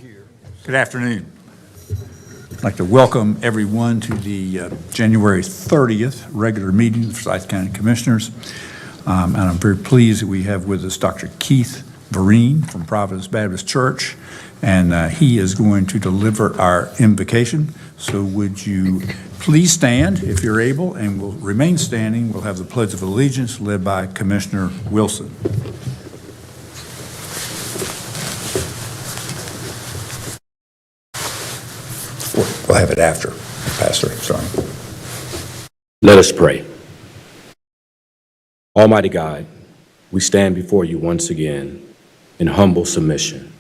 Good afternoon. I'd like to welcome everyone to the January 30th regular meeting of Forsyth County Commissioners. And I'm very pleased that we have with us Dr. Keith Vereen from Providence Baptist Church, and he is going to deliver our invocation. So would you please stand if you're able, and we'll remain standing. We'll have the Pledge of Allegiance led by Commissioner Wilson. We'll have it after, Pastor. Sorry. Let us pray. Almighty God, we stand before you once again in humble submission.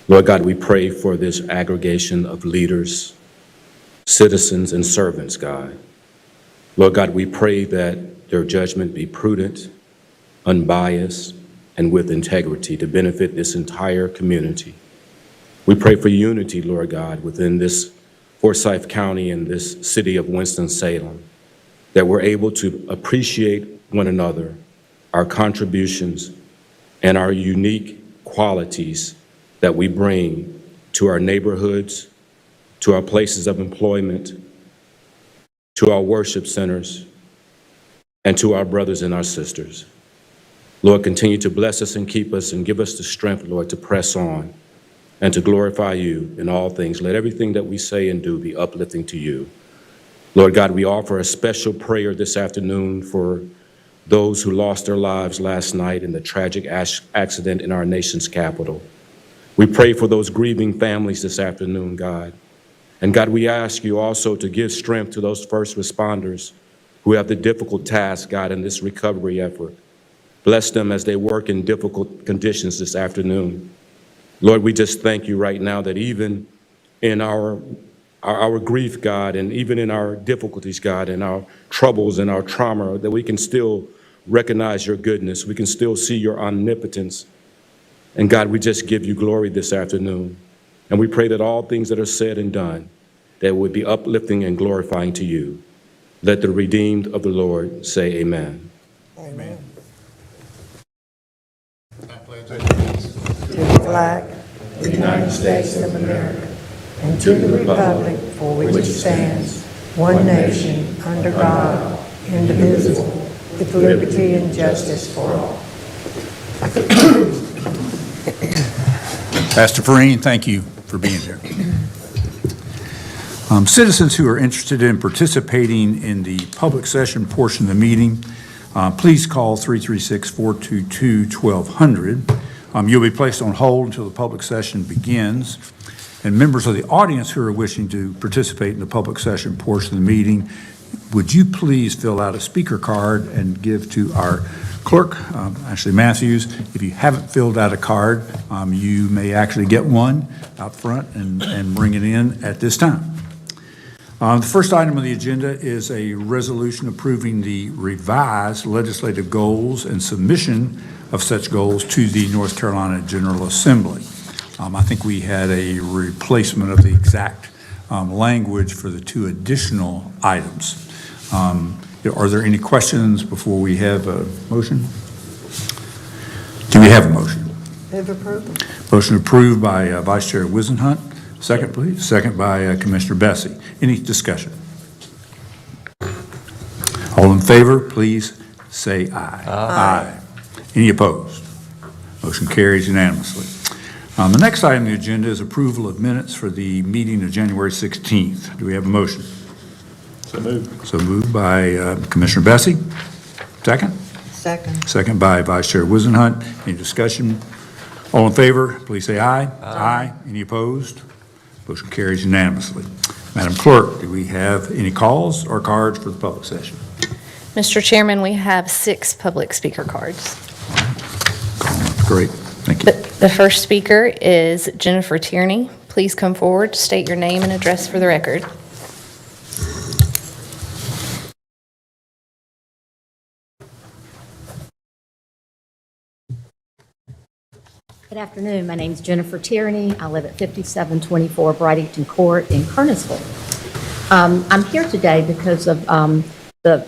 Lord God, we pray for this aggregation of leaders, citizens, and servants, God. Lord God, we pray that their judgment be prudent, unbiased, and with integrity to benefit this entire community. We pray for unity, Lord God, within this Forsyth County and this city of Winston-Salem, that we're able to appreciate one another, our contributions, and our unique qualities that we bring to our neighborhoods, to our places of employment, to our worship centers, and to our brothers and our sisters. Lord, continue to bless us and keep us and give us the strength, Lord, to press on and to glorify you in all things. Let everything that we say and do be uplifting to you. Lord God, we offer a special prayer this afternoon for those who lost their lives last night in the tragic accident in our nation's capital. We pray for those grieving families this afternoon, God. And God, we ask you also to give strength to those first responders who have the difficult task, God, in this recovery effort. Bless them as they work in difficult conditions this afternoon. Lord, we just thank you right now that even in our grief, God, and even in our difficulties, God, and our troubles and our trauma, that we can still recognize your goodness. We can still see your omnipotence. And God, we just give you glory this afternoon. And we pray that all things that are said and done, that would be uplifting and glorifying to you. Let the redeemed of the Lord say amen. Amen. To the flag of the United States of America, and to the republic for which it stands, one nation, under God, indivisible, with liberty and justice for all. Pastor Vereen, thank you for being here. Citizens who are interested in participating in the public session portion of the meeting, please call 336-422-1200. You'll be placed on hold until the public session begins. And members of the audience who are wishing to participate in the public session portion of the meeting, would you please fill out a speaker card and give to our clerk, Ashley Matthews. If you haven't filled out a card, you may actually get one out front and bring it in at this time. The first item on the agenda is a resolution approving the revised legislative goals and submission of such goals to the North Carolina General Assembly. I think we had a replacement of the exact language for the two additional items. Are there any questions before we have a motion? Do we have a motion? Move approval. Motion approved by Vice Chair Wisenhunt. Second, please. Second by Commissioner Bessie. Any discussion? All in favor, please say aye. Aye. Any opposed? Motion carries unanimously. The next item on the agenda is approval of minutes for the meeting of January 16th. Do we have a motion? So moved. So moved by Commissioner Bessie. Second? Second. Second by Vice Chair Wisenhunt. Any discussion? All in favor, please say aye. Aye. Any opposed? Motion carries unanimously. Madam Clerk, do we have any calls or cards for the public session? Mr. Chairman, we have 6 public speaker cards. Great, thank you. The first speaker is Jennifer Tierney. Please come forward, state your name and address for the record. Good afternoon. My name is Jennifer Tierney. I live at 5724 Brightington Court in Kernersville. I'm here today because of the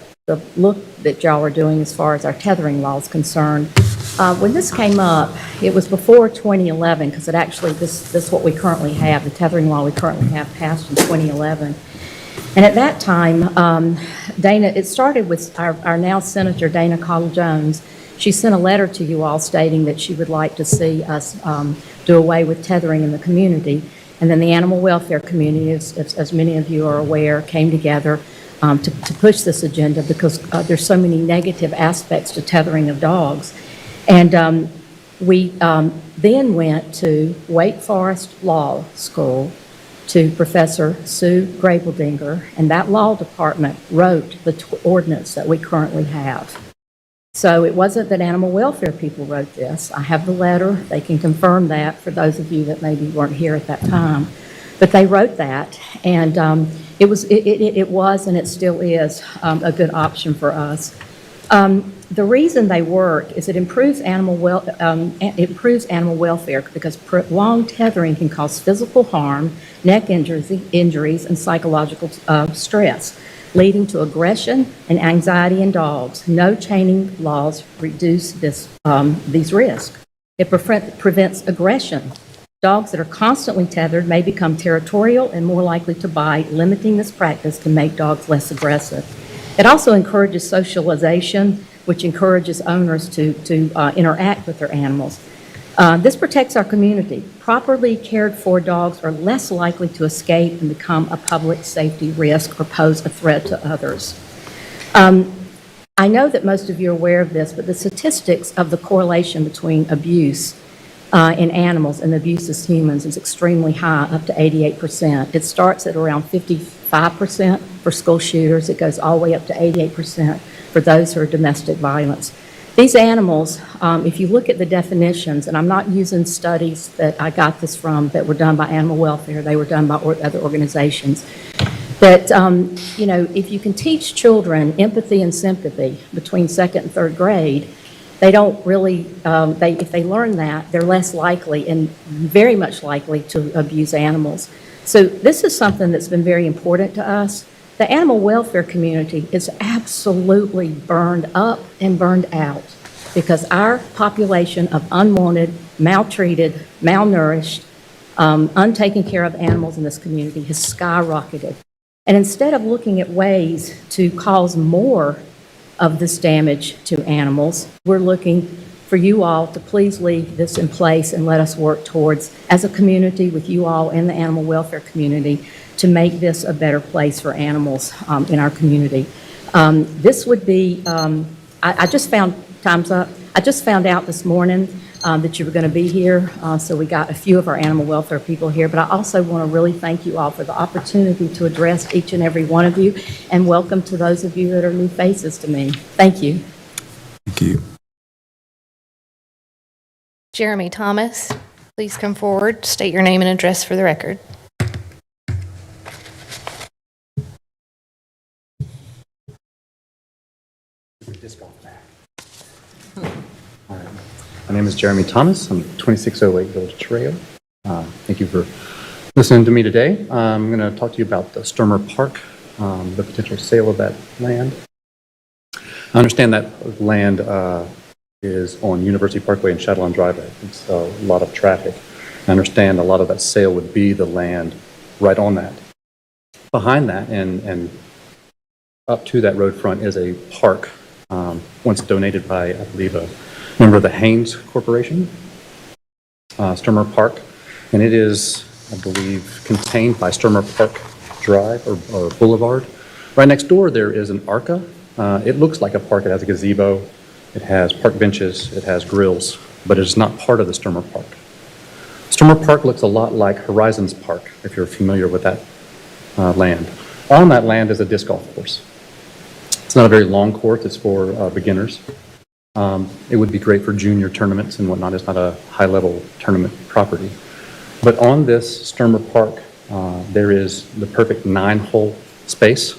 look that y'all are doing as far as our tethering law is concerned. When this came up, it was before 2011, because it actually, this what we currently have, the tethering law we currently have passed in 2011. And at that time, Dana, it started with our now Senator Dana Cottle-Jones. She sent a letter to you all stating that she would like to see us do away with tethering in the community. And then the animal welfare community, as many of you are aware, came together to push this agenda because there's so many negative aspects to tethering of dogs. And we then went to Wake Forest Law School to Professor Sue Grabeldinger, and that law department wrote the ordinance that we currently have. So it wasn't that animal welfare people wrote this. I have the letter. They can confirm that for those of you that maybe weren't here at that time. But they wrote that, and it was and it still is a good option for us. The reason they work is it improves animal welfare because prolonged tethering can cause physical harm, neck injuries, and psychological stress, leading to aggression and anxiety in dogs. No chaining laws reduce these risks. It prevents aggression. Dogs that are constantly tethered may become territorial and more likely to bite. Limiting this practice can make dogs less aggressive. It also encourages socialization, which encourages owners to interact with their animals. This protects our community. Properly cared for dogs are less likely to escape and become a public safety risk or pose a threat to others. I know that most of you are aware of this, but the statistics of the correlation between abuse in animals and abuse as humans is extremely high, up to 88%. It starts at around 55% for school shooters. It goes all the way up to 88% for those who are domestic violence. These animals, if you look at the definitions, and I'm not using studies that I got this from that were done by animal welfare, they were done by other organizations, that, if you can teach children empathy and sympathy between second and third grade, they don't really, if they learn that, they're less likely and very much likely to abuse animals. So this is something that's been very important to us. The animal welfare community is absolutely burned up and burned out because our population of unwanted, maltreated, malnourished, untaken care of animals in this community has skyrocketed. And instead of looking at ways to cause more of this damage to animals, we're looking for you all to please leave this in place and let us work towards, as a community with you all and the animal welfare community, to make this a better place for animals in our community. This would be, I just found, time's up, I just found out this morning that you were going to be here, so we got a few of our animal welfare people here, but I also want to really thank you all for the opportunity to address each and every one of you, and welcome to those of you that are new faces to me. Thank you. Thank you. Jeremy Thomas, please come forward, state your name and address for the record. My name is Jeremy Thomas. I'm 2608 Village Trail. Thank you for listening to me today. I'm going to talk to you about the Sturmer Park, the potential sale of that land. I understand that land is on University Parkway and Shadowline Driveway. It's a lot of traffic. I understand a lot of that sale would be the land right on that. Behind that and up to that road front is a park, once donated by, I believe, a member of the Haynes Corporation, Sturmer Park, and it is, I believe, contained by Sturmer Park Drive or Boulevard. Right next door there is an ARCA. It looks like a park. It has a gazebo, it has park benches, it has grills, but it is not part of the Sturmer Park. Sturmer Park looks a lot like Horizons Park, if you're familiar with that land. On that land is a disc golf course. It's not a very long course, it's for beginners. It would be great for junior tournaments and whatnot. It's not a high-level tournament property. But on this Sturmer Park, there is the perfect 9-hole space.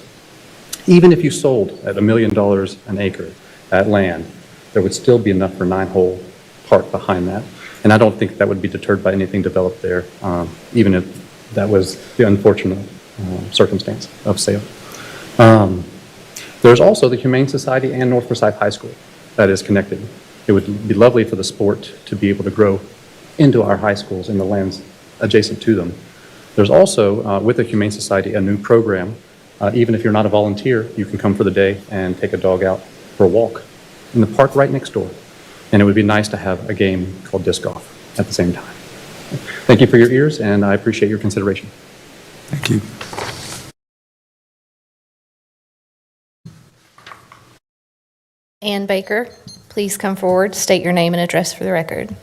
Even if you sold at $1 million an acre that land, there would still be enough for 9-hole park behind that. And I don't think that would be deterred by anything developed there, even if that was the unfortunate circumstance of sale. There's also the Humane Society and North Forsyth High School that is connected. It would be lovely for the sport to be able to grow into our high schools and the lands adjacent to them. There's also, with the Humane Society, a new program. Even if you're not a volunteer, you can come for the day and take a dog out for a walk in the park right next door. And it would be nice to have a game called disc golf at the same time. Thank you for your ears, and I appreciate your consideration. Thank you. Ann Baker, please come forward, state your name and address for the record.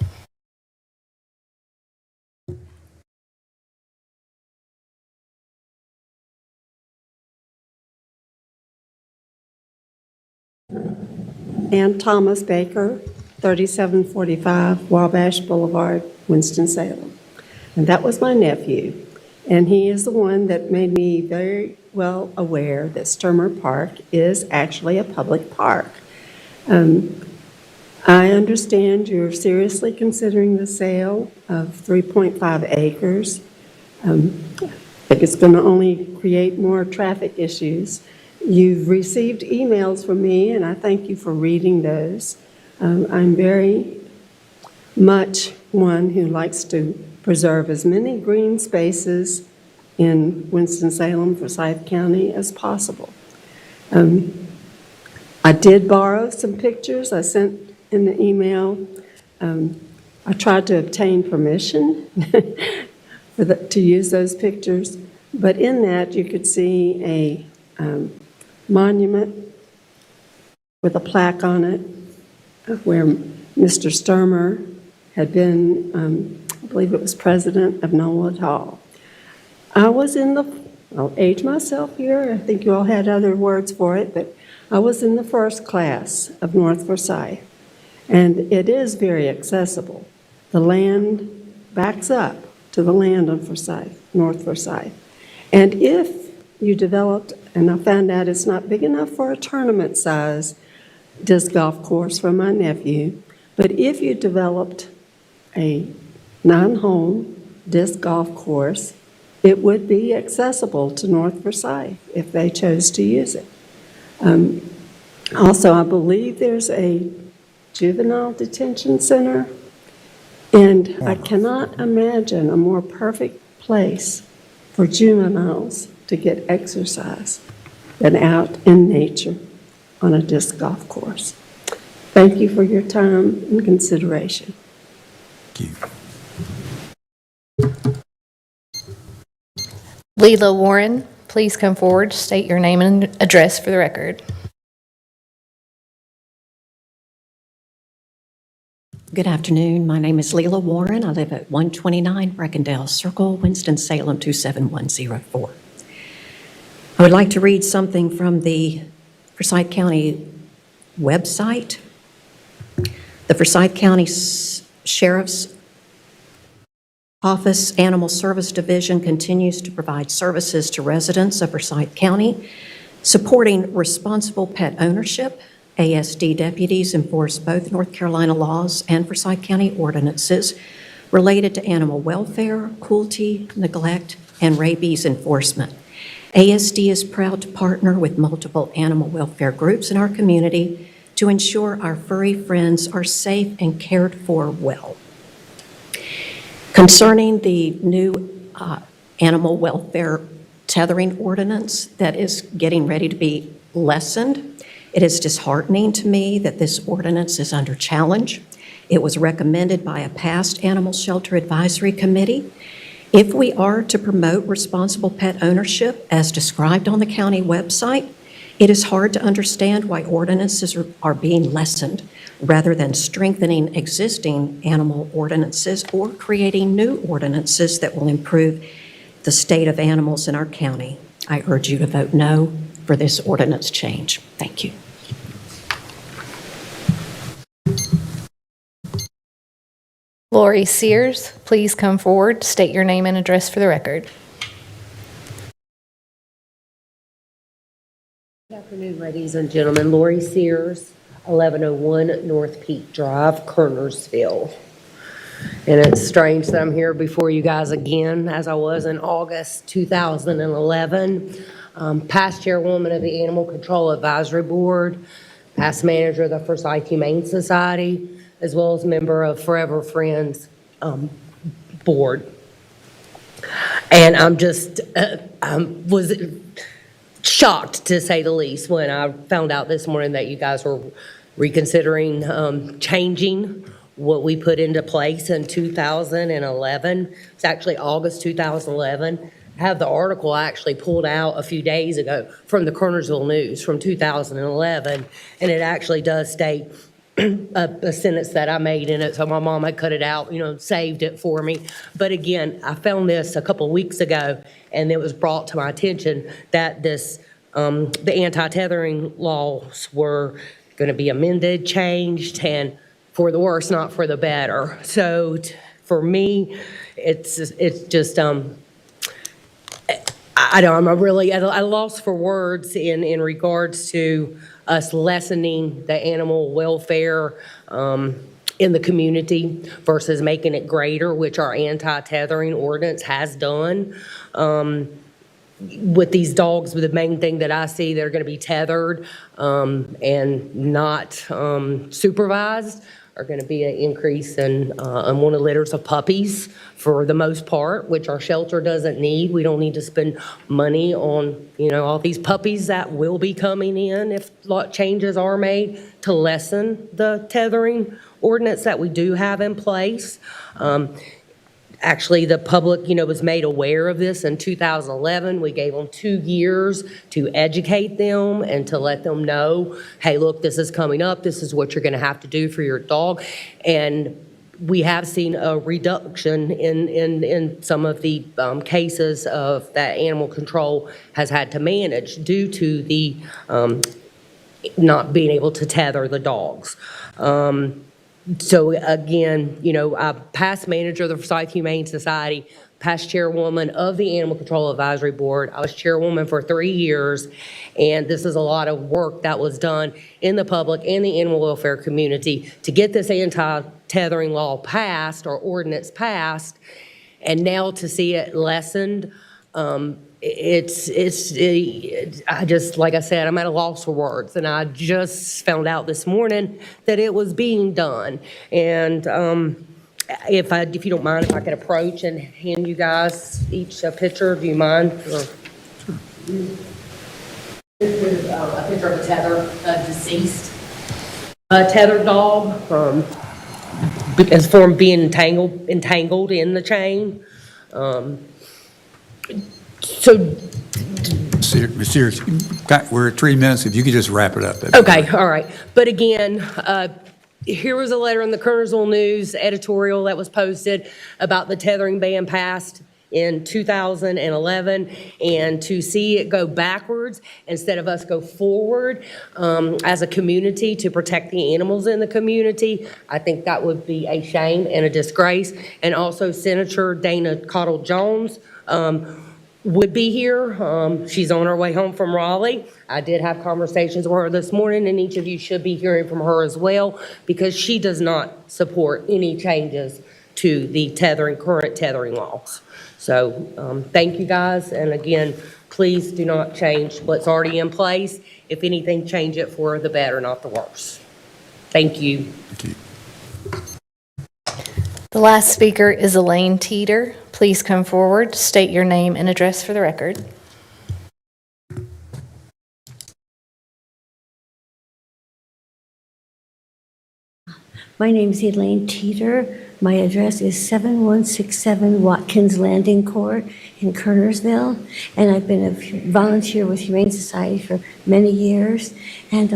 Ann Thomas Baker, 3745 Wabash Boulevard, Winston-Salem. And that was my nephew. And he is the one that made me very well aware that Sturmer Park is actually a public park. I understand you're seriously considering the sale of 3.5 acres. I think it's going to only create more traffic issues. You've received emails from me, and I thank you for reading those. I'm very much one who likes to preserve as many green spaces in Winston-Salem, Forsyth County as possible. I did borrow some pictures I sent in the email. I tried to obtain permission to use those pictures, but in that you could see a monument with a plaque on it where Mr. Sturmer had been, I believe it was president of Nolan Hall. I'll age myself here, I think you all had other words for it, but I was in the first class of North Forsyth, and it is very accessible. The land backs up to the land on Forsyth, North Forsyth. And if you developed, and I found out it's not big enough for a tournament size disc golf course for my nephew, but if you developed a 9-hole disc golf course, it would be accessible to North Forsyth if they chose to use it. Also, I believe there's a juvenile detention center, and I cannot imagine a more perfect place for juveniles to get exercise than out in nature on a disc golf course. Thank you for your time and consideration. Thank you. Leela Warren, please come forward, state your name and address for the record. Good afternoon. My name is Leela Warren. I live at 129 Breckendale Circle, Winston-Salem 27104. I would like to read something from the Forsyth County website. The Forsyth County Sheriff's Office Animal Service Division continues to provide services to residents of Forsyth County, supporting responsible pet ownership. ASD deputies enforce both North Carolina laws and Forsyth County ordinances related to animal welfare, cruelty, neglect, and rabies enforcement. ASD is proud to partner with multiple animal welfare groups in our community to ensure our furry friends are safe and cared for well. Concerning the new animal welfare tethering ordinance that is getting ready to be lessened, it is disheartening to me that this ordinance is under challenge. It was recommended by a past Animal Shelter Advisory Committee. If we are to promote responsible pet ownership as described on the county website, it is hard to understand why ordinances are being lessened rather than strengthening existing animal ordinances or creating new ordinances that will improve the state of animals in our county. I urge you to vote no for this ordinance change. Thank you. Lori Sears, please come forward, state your name and address for the record. Good afternoon, ladies and gentlemen. Lori Sears, 1101 North Peak Drive, Kernersville. And it's strange that I'm here before you guys again, as I was in August 2011. Past chairwoman of the Animal Control Advisory Board, past manager of the Forsyth Humane Society. as well as member of Forever Friends Board. And I'm just, was shocked, to say the least, when I found out this morning that you guys were reconsidering changing what we put into place in 2011. It's actually August 2011. I have the article I actually pulled out a few days ago from the Kernersville News from 2011, and it actually does state a sentence that I made in it, so my mom had cut it out, saved it for me. But again, I found this a couple of weeks ago, and it was brought to my attention that the anti-tethering laws were going to be amended, changed, and for the worse, not for the better. So for me, it's just, I'm really at a loss for words in regards to us lessening the animal welfare in the community versus making it greater, which our anti-tethering ordinance has done. With these dogs, the main thing that I see, they're going to be tethered and not supervised, are going to be an increase in unwanted litters of puppies for the most part, which our shelter doesn't need. We don't need to spend money on, all these puppies that will be coming in if changes are made to lessen the tethering ordinance that we do have in place. Actually, the public, was made aware of this in 2011. We gave them 2 years to educate them and to let them know, hey, look, this is coming up. This is what you're going to have to do for your dog. And we have seen a reduction in some of the cases of that animal control has had to manage due to the not being able to tether the dogs. So again, I'm past manager of the Forsyth Humane Society, past chairwoman of the Animal Control Advisory Board. I was chairwoman for 3 years, and this is a lot of work that was done in the public and the animal welfare community to get this anti-tethering law passed or ordinance passed, and now to see it lessened. I just, like I said, I'm at a loss for words, and I just found out this morning that it was being done. And if you don't mind, if I could approach and hand you guys each a picture, do you mind? This is a picture of a deceased tethered dog. As from being entangled in the chain. So, Serious, we're at 3 minutes. If you could just wrap it up. okay, all right. But again, here was a letter in the Kernersville News editorial that was posted about the tethering ban passed in 2011, and to see it go backwards instead of us go forward as a community to protect the animals in the community, I think that would be a shame and a disgrace. And also Senator Dana Cottle-Jones would be here. She's on her way home from Raleigh. I did have conversations with her this morning, and each of you should be hearing from her as well, because she does not support any changes to the current tethering laws. So thank you guys, and again, please do not change what's already in place. If anything, change it for the better, not the worse. Thank you. Thank you. The last speaker is Elaine Teeter. Please come forward, state your name and address for the record. My name is Elaine Teeter. My address is 7167 Watkins Landing Court in Kernersville, and I've been a volunteer with Humane Society for many years. And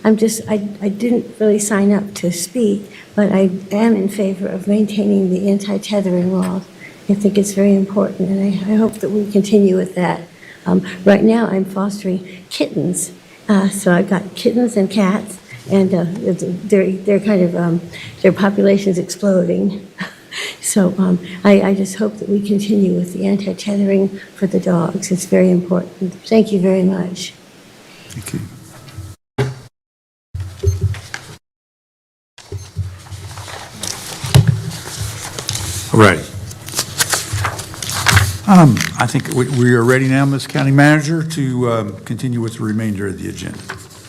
I didn't really sign up to speak, but I am in favor of maintaining the anti-tethering law. I think it's very important, and I hope that we continue with that. Right now, I'm fostering kittens, so I've got kittens and cats. And they're kind of, their population's exploding. So I just hope that we continue with the anti-tethering for the dogs. It's very important. Thank you very much. Thank you. All righty. I think we are ready now, Ms. County Manager, to continue with the remainder of the agenda.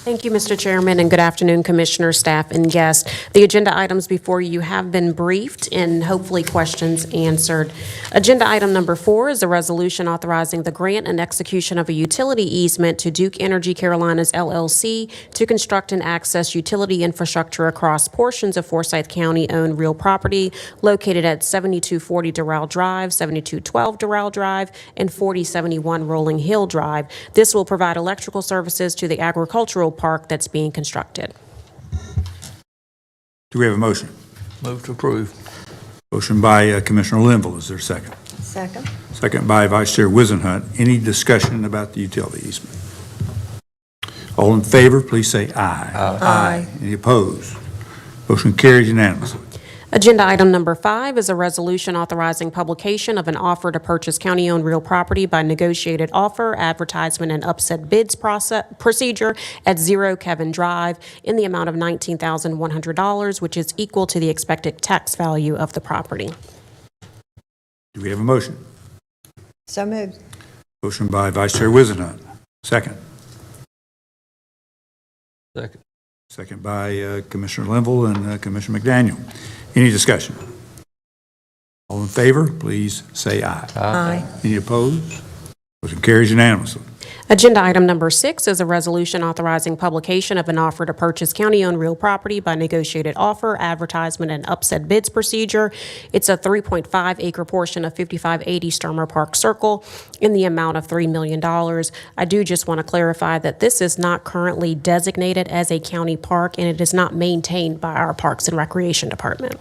Thank you, Mr. Chairman, and good afternoon, Commissioner, staff, and guests. The agenda items before you have been briefed and hopefully questions answered. Agenda item number 4 is a resolution authorizing the grant and execution of a utility easement to Duke Energy Carolinas LLC to construct and access utility infrastructure across portions of Forsyth County-owned real property located at 7240 Doral Drive, 7212 Doral Drive, and 4071 Rolling Hill Drive. This will provide electrical services to the agricultural park that's being constructed. Do we have a motion? Move to approve. Motion by Commissioner Linville. Is there a second? Second. Second by Vice Chair Wizenhut. Any discussion about the utility easement? All in favor, please say aye. Aye. Any opposed? Motion carries unanimously. Agenda item number 5 is a resolution authorizing publication of an offer to purchase county-owned real property by negotiated offer, advertisement, and upset bids procedure at 0 Kevin Drive in the amount of $19,100, which is equal to the expected tax value of the property. Do we have a motion? So moved. Motion by Vice Chair Wizenhut. Second. Second. Second by Commissioner Linville and Commissioner McDaniel. Any discussion? All in favor, please say aye. Aye. Any opposed? Motion carries unanimously. Agenda item number 6 is a resolution authorizing publication of an offer to purchase county-owned real property by negotiated offer, advertisement, and upset bids procedure. It's a 3.5-acre portion of 5580 Sturmer Park Circle in the amount of $3 million. I do just want to clarify that this is not currently designated as a county park, and it is not maintained by our Parks and Recreation Department.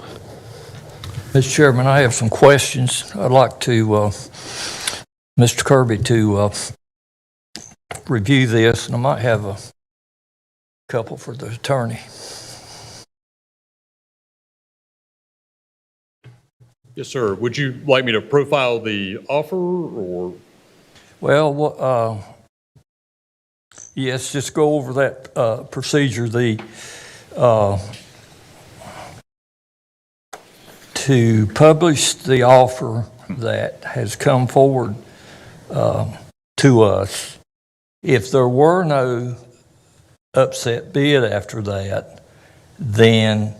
Mr. Chairman, I have some questions. I'd like to, Mr. Kirby, to review this, and I might have a couple for the attorney. Yes, sir. Would you like me to profile the offer or? Well, yes, just go over that procedure. To publish the offer that has come forward to us, if there were no upset bid after that, then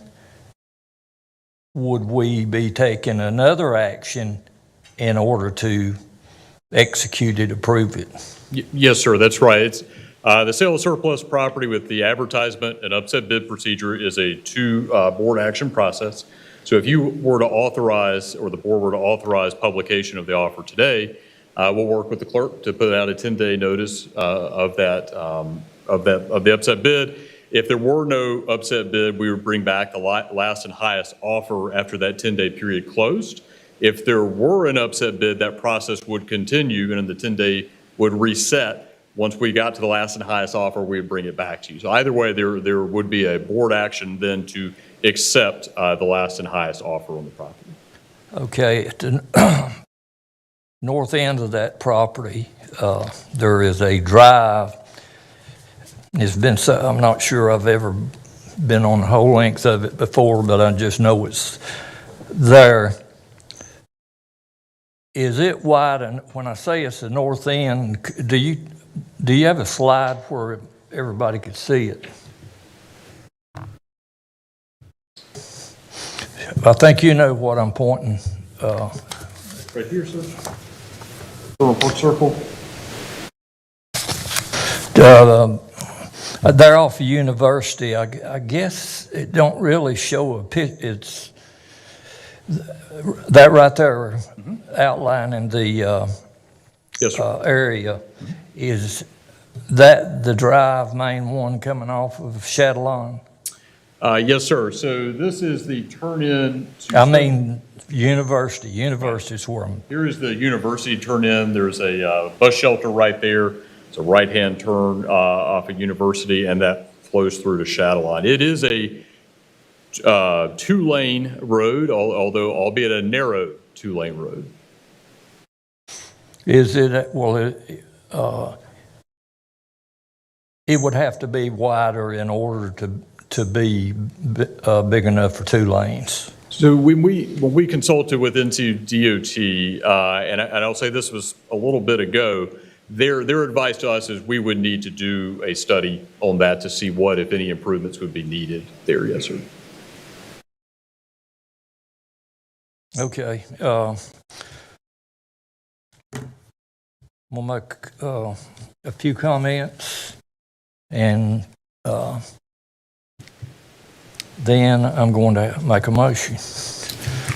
would we be taking another action in order to execute it, approve it? Yes, sir. That's right. It's the sale of surplus property with the advertisement and upset bid procedure is a board action process. So if you were to authorize, or the board were to authorize publication of the offer today, we'll work with the clerk to put out a 10-day notice of the upset bid. If there were no upset bid, we would bring back the last and highest offer after that 10-day period closed. If there were an upset bid, that process would continue, and the 10-day would reset. Once we got to the last and highest offer, we would bring it back to you. So either way, there would be a board action then to accept the last and highest offer on the property. Okay, at the north end of that property, there is a drive. It's been, I'm not sure I've ever been on the whole length of it before, but I just know it's there. Is it wide? And when I say it's the north end, do you have a slide where everybody could see it? I think you know what I'm pointing. Right here, sir. Park Circle. They're off of University. I guess it don't really show a picture. It's that right there outlining the yes, sir. Area. Is that the drive main one coming off of Chatillon? Yes, sir. So this is the turn-in. I mean, University. University's where I'm. Here is the University turn-in. There's a bus shelter right there. It's a right-hand turn off of University, and that flows through to Chatillon. It is a two-lane road, although albeit a narrow two-lane road. Is it, well, it would have to be wider in order to be big enough for 2 lanes. So when we consulted with NCDOT, and I'll say this was a little bit ago, their advice to us is we would need to do a study on that to see what, if any, improvements would be needed there. Yes, sir. Okay. We'll make a few comments, and then I'm going to make a motion.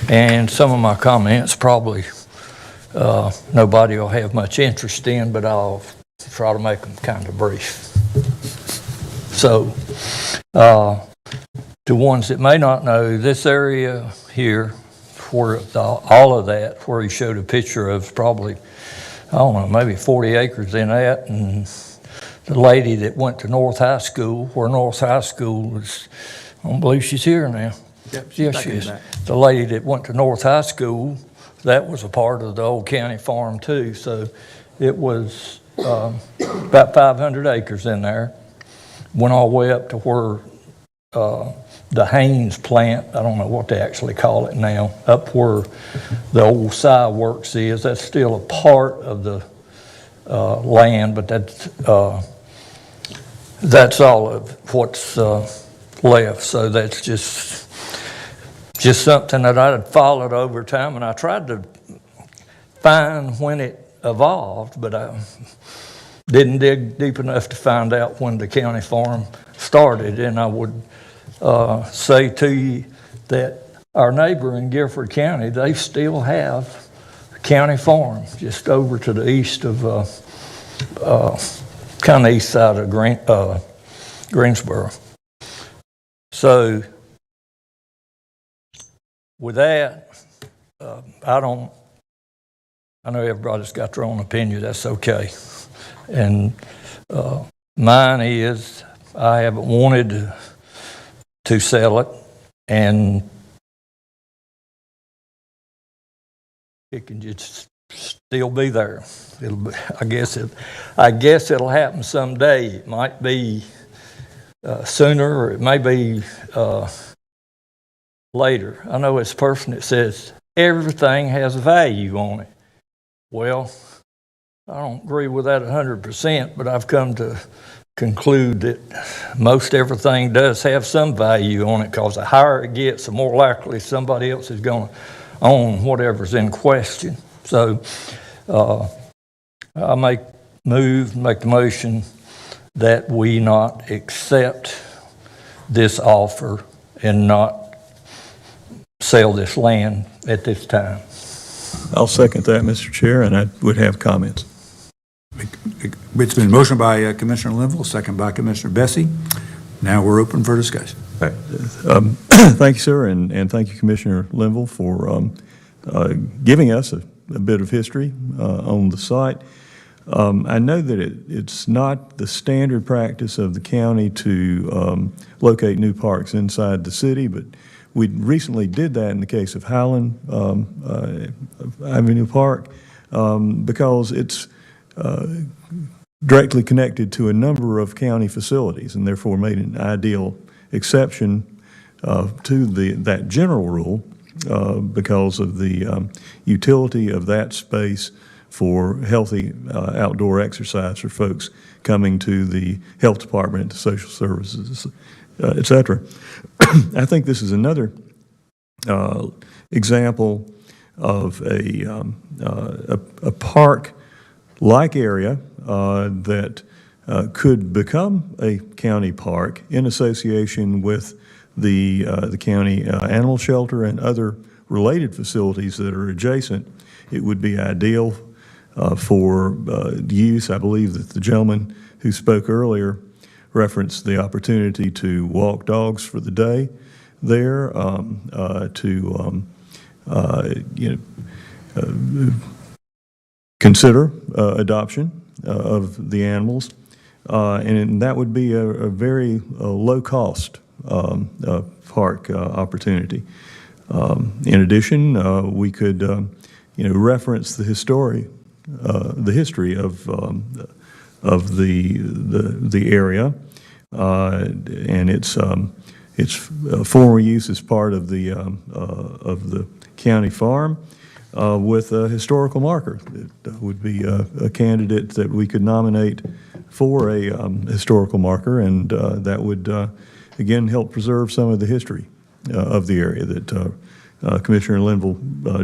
And some of my comments probably nobody will have much interest in, but I'll try to make them kind of brief. So, to ones that may not know, this area here, where all of that, where he showed a picture of, probably, I don't know, maybe 40 acres in that, and the lady that went to North High School, where North High School was, I don't believe she's here now. Yep, Yes, she is. The lady that went to North High School, that was a part of the old county farm too. So it was about 500 acres in there. Went all the way up to where the Haynes plant, I don't know what they actually call it now, up where the old Cy Works is. That's still a part of the land, but that's all of what's left. So that's just something that I had followed over time, and I tried to find when it evolved, but I didn't dig deep enough to find out when the county farm started. And I would say to you that our neighbor in Guilford County, they still have a county farm just over to the east of, kind of east side of Greensboro. So with that, I know everybody's got their own opinion, that's okay. And mine is, I haven't wanted to sell it, and it can just still be there. I guess it'll happen someday. It might be sooner, or it may be later. I know it's a person that says everything has a value on it. Well, I don't agree with that 100%, but I've come to conclude that most everything does have some value on it, because the higher it gets, the more likely somebody else is going to own whatever's in question. So I make the motion that we not accept this offer and not sell this land at this time. I'll second that, Mr. Chair, and I would have comments. It's been motioned by Commissioner Linville, second by Commissioner Bessie. Now we're open for discussion. Thank you, sir, and thank you, Commissioner Linville, for giving us a bit of history on the site. I know that it's not the standard practice of the county to locate new parks inside the city, but we recently did that in the case of Highland Avenue Park because it's directly connected to a number of county facilities, and therefore made an ideal exception to that general rule because of the utility of that space for healthy outdoor exercise for folks coming to the health department, to social services, et cetera. I think this is another example of a park-like area that could become a county park in association with the county animal shelter and other related facilities that are adjacent. It would be ideal for use. I believe that the gentleman who spoke earlier referenced the opportunity to walk dogs for the day there, consider adoption of the animals, and that would be a very low-cost park opportunity. In addition, we could, reference the history of the area and its former use as part of the county farm. with a historical marker. It would be a candidate that we could nominate for a historical marker, and that would, again, help preserve some of the history of the area that Commissioner Linville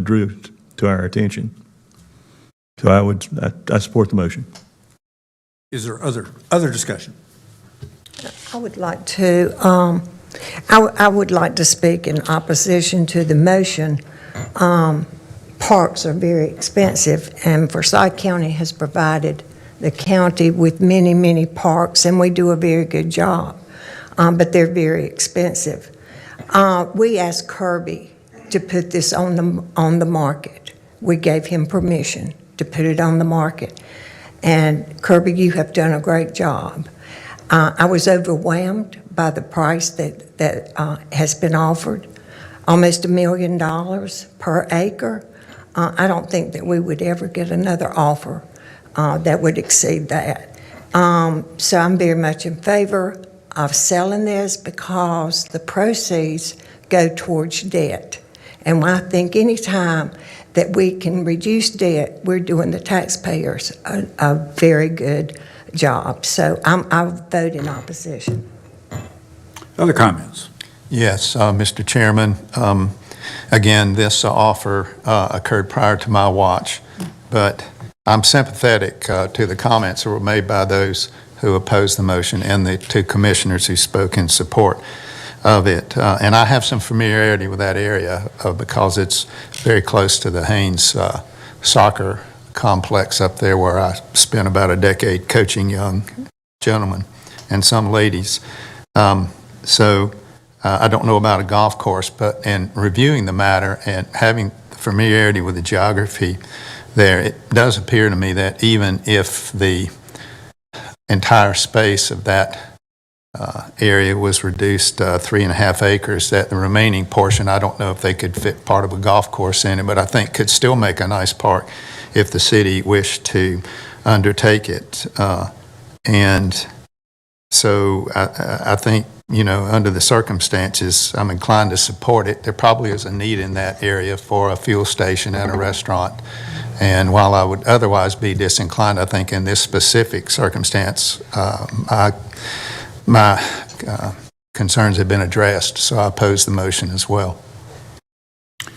drew to our attention. So I support the motion. Is there other discussion? I would like to, I would like to speak in opposition to the motion. Parks are very expensive, and Forsyth County has provided the county with many, many parks, and we do a very good job, but they're very expensive. We asked Kirby to put this on the market. We gave him permission to put it on the market. And Kirby, you have done a great job. I was overwhelmed by the price that has been offered, almost $1 million per acre. I don't think that we would ever get another offer that would exceed that. So I'm very much in favor of selling this because the proceeds go towards debt. And I think any time that we can reduce debt, we're doing the taxpayers a very good job. So I'll vote in opposition. Other comments? Yes, Mr. Chairman. Again, this offer occurred prior to my watch, but I'm sympathetic to the comments that were made by those who opposed the motion and the two commissioners who spoke in support of it. And I have some familiarity with that area because it's very close to the Haynes soccer complex up there where I spent about a decade coaching young gentlemen and some ladies. So I don't know about a golf course, but in reviewing the matter and having familiarity with the geography there, it does appear to me that even if the entire space of that area was reduced 3.5 acres, that the remaining portion, I don't know if they could fit part of a golf course in it, but I think could still make a nice park if the city wished to undertake it. And so I think, you know, under the circumstances, I'm inclined to support it. There probably is a need in that area for a fuel station and a restaurant. And while I would otherwise be disinclined, I think in this specific circumstance, my concerns have been addressed, so I oppose the motion as well.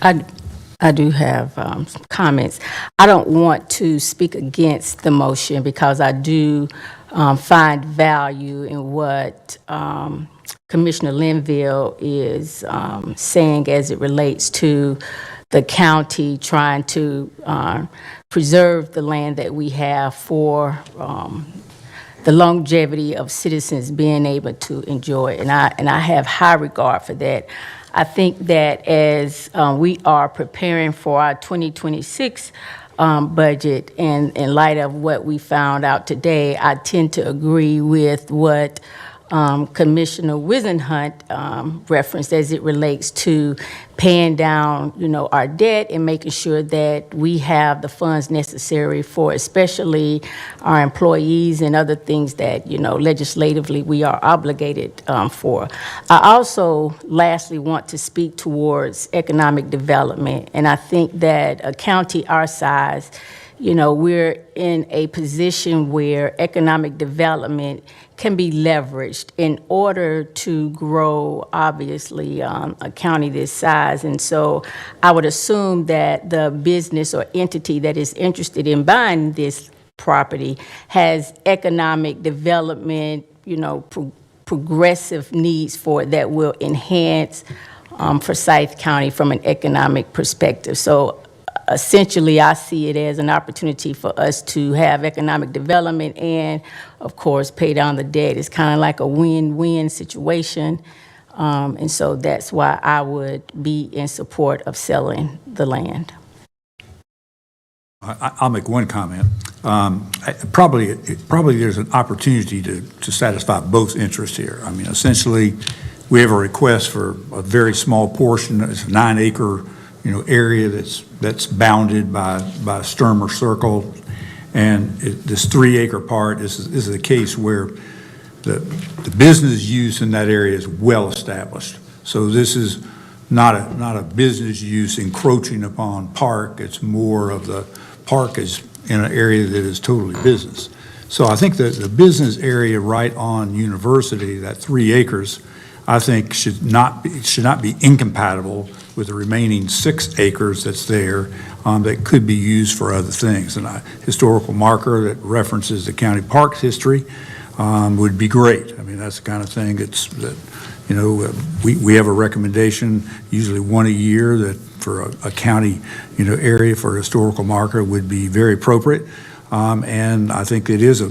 I do have some comments. I don't want to speak against the motion because I do find value in what Commissioner Linville is saying as it relates to the county trying to preserve the land that we have for the longevity of citizens being able to enjoy it. And I have high regard for that. I think that as we are preparing for our 2026 budget, and in light of what we found out today, I tend to agree with what Commissioner Wisenhunt referenced as it relates to paying down, you know, our debt and making sure that we have the funds necessary for especially our employees and other things that, you know, legislatively we are obligated for. I also lastly want to speak towards economic development, and I think that a county our size, you know, we're in a position where economic development can be leveraged in order to grow, obviously, a county this size. And so I would assume that the business or entity that is interested in buying this property has economic development, you know, progressive needs for it that will enhance Forsyth County from an economic perspective. So essentially, I see it as an opportunity for us to have economic development and, of course, pay down the debt. It's kind of like a win-win situation. And so that's why I would be in support of selling the land. I'll make one comment. Probably there's an opportunity to satisfy both interests here. I mean, essentially, we have a request for a very small portion. It's a 9-acre area that's bounded by Sturmer Circle, and this 3-acre part is a case where the business use in that area is well established. So this is not a business use encroaching upon park. It's more of the park is in an area that is totally business. So I think that the business area right on University, that 3 acres, I think should not be incompatible with the remaining 6 acres that's there that could be used for other things. And a historical marker that references the county park's history would be great. I mean, that's the kind of thing we have a recommendation, usually one a year, that for a county, area for a historical marker would be very appropriate. And I think it is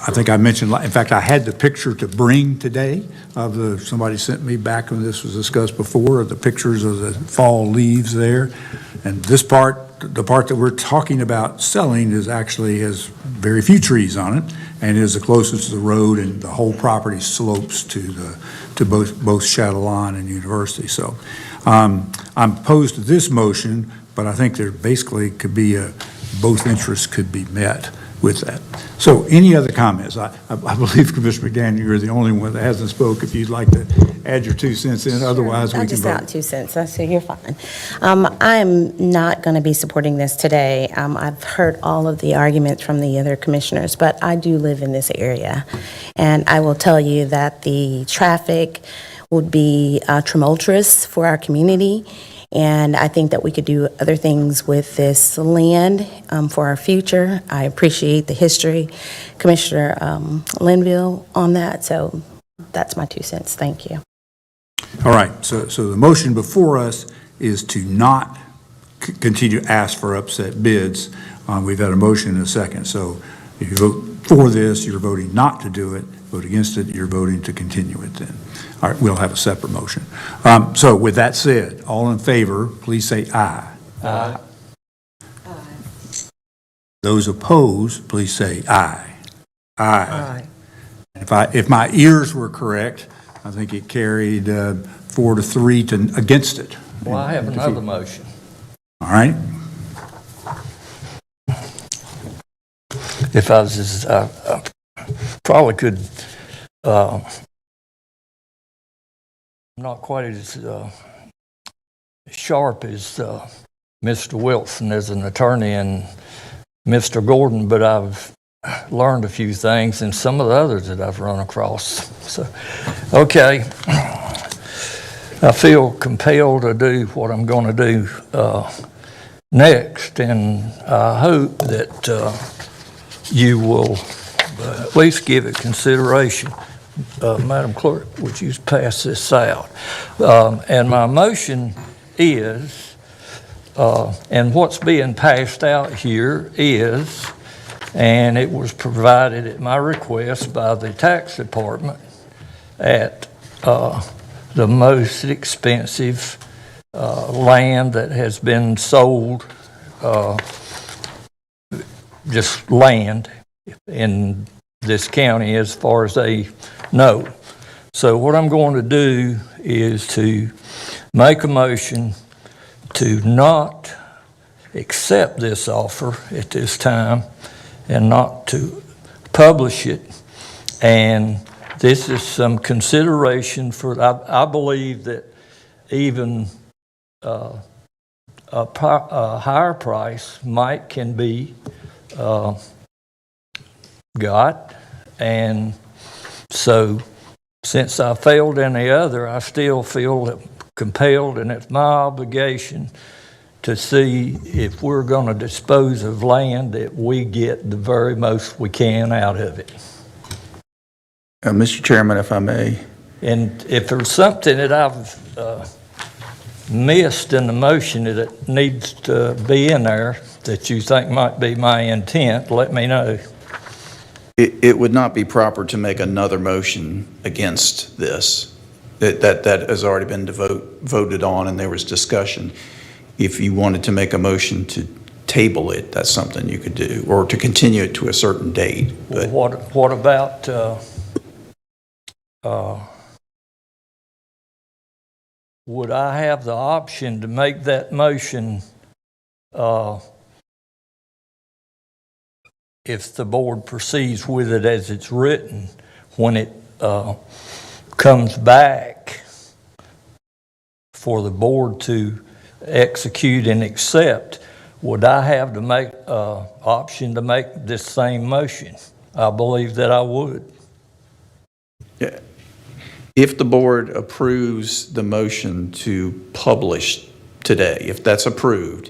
I think I mentioned, in fact, I had the picture to bring today of somebody sent me back when this was discussed before, of the pictures of the fall leaves there. And this part, the part that we're talking about selling, actually has very few trees on it and is the closest to the road, and the whole property slopes to both Chatelaine and University. So I'm opposed to this motion, but I think there basically could be both interests could be met with that. So any other comments? I believe, Commissioner McDaniel, you're the only one that hasn't spoke. If you'd like to add your 2 cents in, otherwise we can just vote. out 2 cents, so you're fine. I am not going to be supporting this today. I've heard all of the arguments from the other commissioners, but I do live in this area. And I will tell you that the traffic would be tumultuous for our community. And I think that we could do other things with this land for our future. I appreciate the history, Commissioner Linville, on that. So that's my 2 cents. Thank you. All right, so the motion before us is to not continue to ask for upset bids. We've had a motion and a second. So if you vote for this, you're voting not to do it. Vote against it, you're voting to continue it then. All right, we'll have a separate motion. So with that said, all in favor, please say aye. Aye. Those opposed, please say aye. Aye. If my ears were correct, I think it carried 4-3 against it. Well, I have another motion. All right. If I was probably could, not quite as sharp as Mr. Wilson as an attorney and Mr. Gordon, but I've learned a few things and some of the others that I've run across. So, okay. I feel compelled to do what I'm going to do next, and I hope that you will at least give it consideration. Madam Clerk, would you pass this out? And my motion is, and what's being passed out here is, and it was provided at my request by the tax department at the most expensive land that has been sold, just land in this county as far as they know. So what I'm going to do is to make a motion to not accept this offer at this time and not to publish it. And this is some consideration for, I believe that even a higher price can be got. And so since I failed in the other, I still feel compelled, and it's my obligation to see if we're going to dispose of land that we get the very most we can out of it. Mr. Chairman, if I may. And if there's something that I've missed in the motion that needs to be in there that you think might be my intent, let me know. It would not be proper to make another motion against this. That has already been voted on, and there was discussion. If you wanted to make a motion to table it, that's something you could do, or to continue it to a certain date. But What about would I have the option to make that motion if the board proceeds with it as it's written, when it comes back for the board to execute and accept, would I have to make, option to make this same motion? I believe that I would. Yeah. If the board approves the motion to publish today, if that's approved,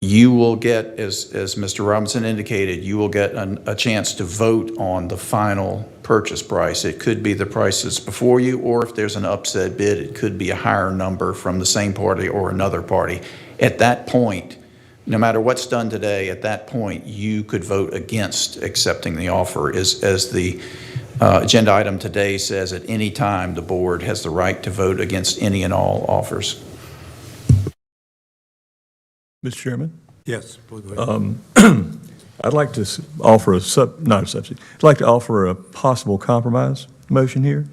you will get, as Mr. Robinson indicated, you will get a chance to vote on the final purchase price. It could be the price that's before you, or if there's an upset bid, it could be a higher number from the same party or another party. At that point, no matter what's done today, at that point, you could vote against accepting the offer. As the agenda item today says, at any time, the board has the right to vote against any and all offers. Mr. Chairman? Yes, please go ahead. I'd like to offer not a substitute, I'd like to offer a possible compromise motion here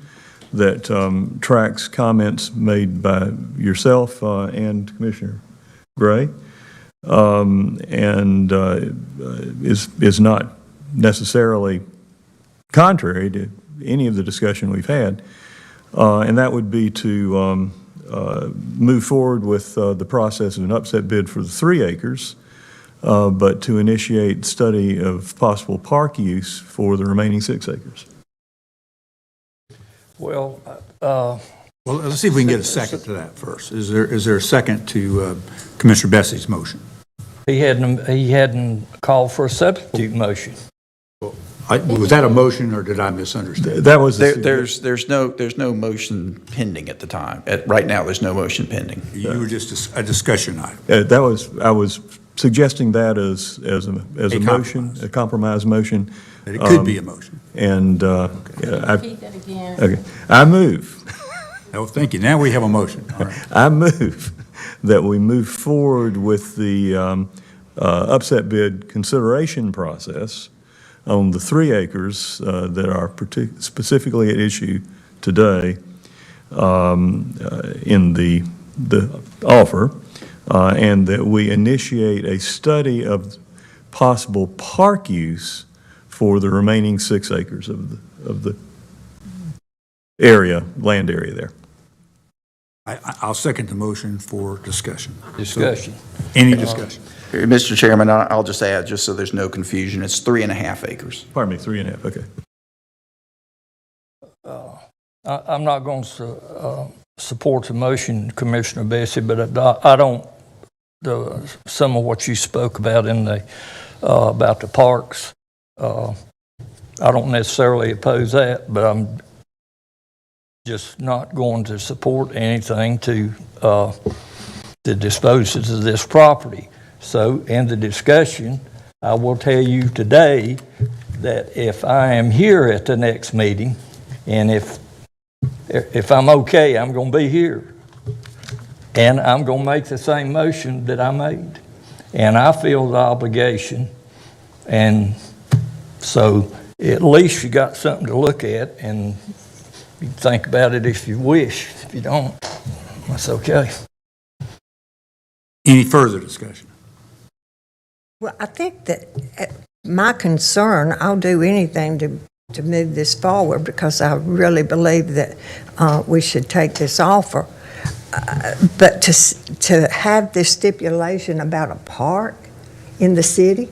that tracks comments made by yourself and Commissioner Gray, and is not necessarily contrary to any of the discussion we've had, and that would be to move forward with the process of an upset bid for the 3 acres, but to initiate study of possible park use for the remaining 6 acres. Well, well, let's see if we can get a second to that first. Is there a second to Commissioner Bessie's motion? he hadn't called for a substitute motion. Was that a motion, or did I misunderstand? That was there's no motion pending at the time. Right now, there's no motion pending. You were just a discussion item. I was suggesting that as a motion, a compromise motion. That it could be a motion. And Repeat that again. Okay, I move. Oh, thank you. Now we have a motion. All right. I move that we move forward with the upset bid consideration process on the 3 acres that are specifically at issue today in the offer, and that we initiate a study of possible park use for the remaining 6 acres of the land area there. I'll second the motion for discussion. Discussion. Any discussion? Mr. Chairman, I'll just add, just so there's no confusion, it's 3.5 acres. Pardon me, 3.5, okay. I'm not going to support the motion, Commissioner Bessie, but I don't, some of what you spoke about about the parks, I don't necessarily oppose that, but I'm just not going to support anything to dispose of this property. So in the discussion, I will tell you today that if I am here at the next meeting, and if I'm okay, I'm going to be here. And I'm going to make the same motion that I made. And I feel the obligation. And so at least you got something to look at, and you can think about it if you wish. If you don't, that's okay. Any further discussion? Well, I think that my concern, I'll do anything to move this forward, because I really believe that we should take this offer. But to have this stipulation about a park in the city,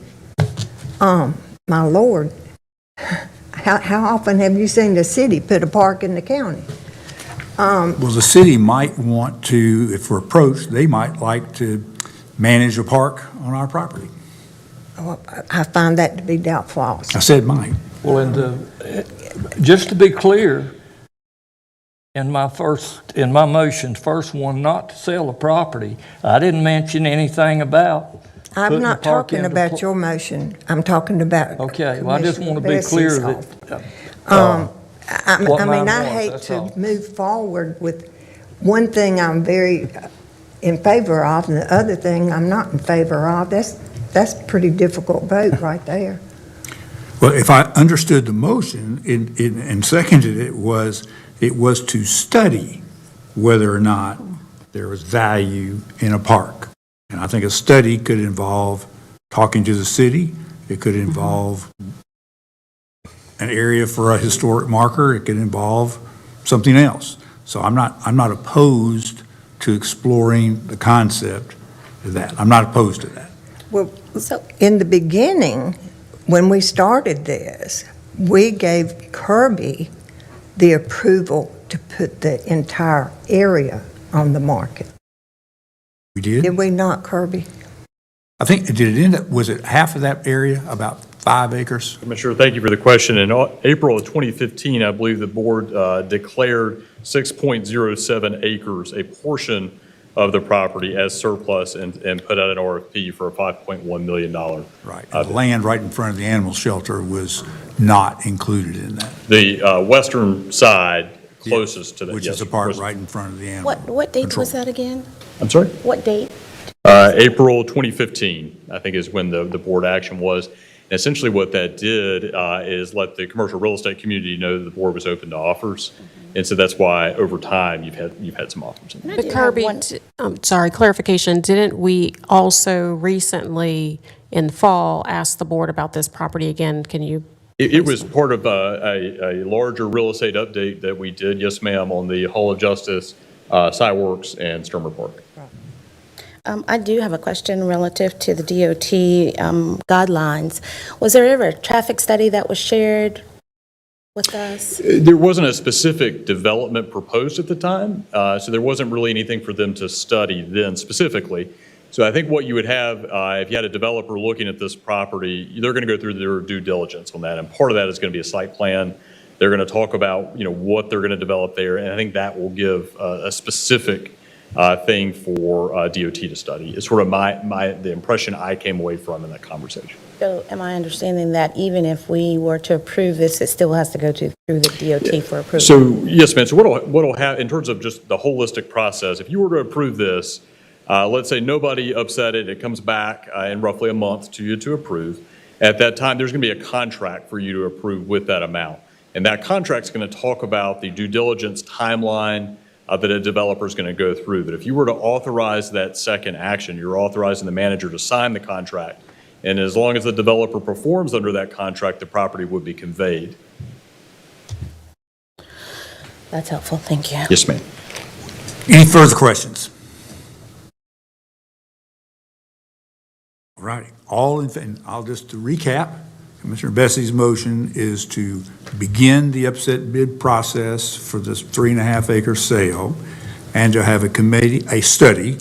my Lord, how often have you seen the city put a park in the county? Well, the city might want to, if we're approached, they might like to manage a park on our property. Well, I find that to be doubtful also. I said might. Well, and just to be clear, in my motion, first one, not to sell the property, I didn't mention anything about I'm not talking about your motion. I'm talking about. Okay, well, I just want to be clear that. I hate to move forward with one thing I'm very in favor of, and the other thing I'm not in favor of. That's a pretty difficult vote right there. Well, if I understood the motion and seconded it was to study whether or not there was value in a park. And I think a study could involve talking to the city. It could involve an area for a historic marker. It could involve something else. So I'm not opposed to exploring the concept of that. I'm not opposed to that. Well, in the beginning, when we started this, we gave Kirby the approval to put the entire area on the market. We did? Did we not, Kirby? I think, did it end up, was it half of that area, about 5 acres? Commissioner, thank you for the question. In April of 2015, I believe the board declared 6.07 acres, a portion of the property, as surplus and put out an RFP for a $5.1 million. Right. The land right in front of the animal shelter was not included in that. The western side closest to that. Which yes, is the part closest. right in front of the animal. What date control. was that again? I'm sorry? What date? April 2015, I think, is when the board action was. And essentially what that did is let the commercial real estate community know that the board was open to offers. And so that's why over time you've had some offers. But Kirby, sorry, clarification, didn't we also recently in fall ask the board about this property again? Can you? It was part of a larger real estate update that we did, yes ma'am, on the Hall of Justice, Cyworks, and Sturmer Park. I do have a question relative to the DOT guidelines. Was there ever a traffic study that was shared with us? There wasn't a specific development proposed at the time, so there wasn't really anything for them to study then specifically. So I think what you would have, if you had a developer looking at this property, they're going to go through their due diligence on that, and part of that is going to be a site plan. They're going to talk about, what they're going to develop there, and I think that will give a specific thing for DOT to study. It's sort of the impression I came away from in that conversation. So am I understanding that even if we were to approve this, it still has to go through the DOT for approval? So, yes, ma'am. So what'll happen in terms of just the holistic process, if you were to approve this, let's say nobody upset it, it comes back in roughly a month to you to approve. At that time, there's going to be a contract for you to approve with that amount. And that contract's going to talk about the due diligence timeline that a developer is going to go through. But if you were to authorize that second action, you're authorizing the manager to sign the contract. And as long as the developer performs under that contract, the property would be conveyed. That's helpful. Thank you. Yes, ma'am. Any further questions? All righty. And I'll just to recap. Commissioner Bessie's motion is to begin the upset bid process for this 3.5 acre sale and to have a study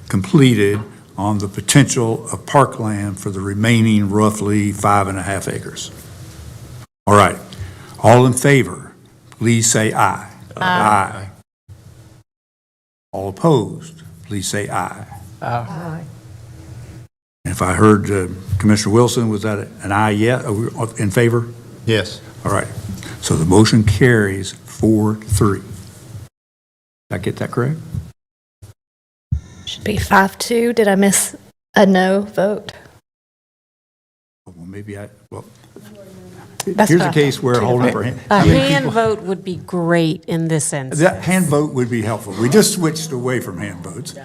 completed on the potential of parkland for the remaining roughly 5.5 acres. All right. All in favor, please say aye. Aye. All opposed, please say aye. Aye. If I heard Commissioner Wilson, was that an aye yet? Are we in favor? Yes. All right. So the motion carries 4-3. Did I get that correct? Should be 5-2. Did I miss a no vote? Well, maybe That's here's what a I case thought, where too. holding up our hand. A How many hand people- vote would be great in this instance. That hand vote would be helpful. We just switched away from hand votes.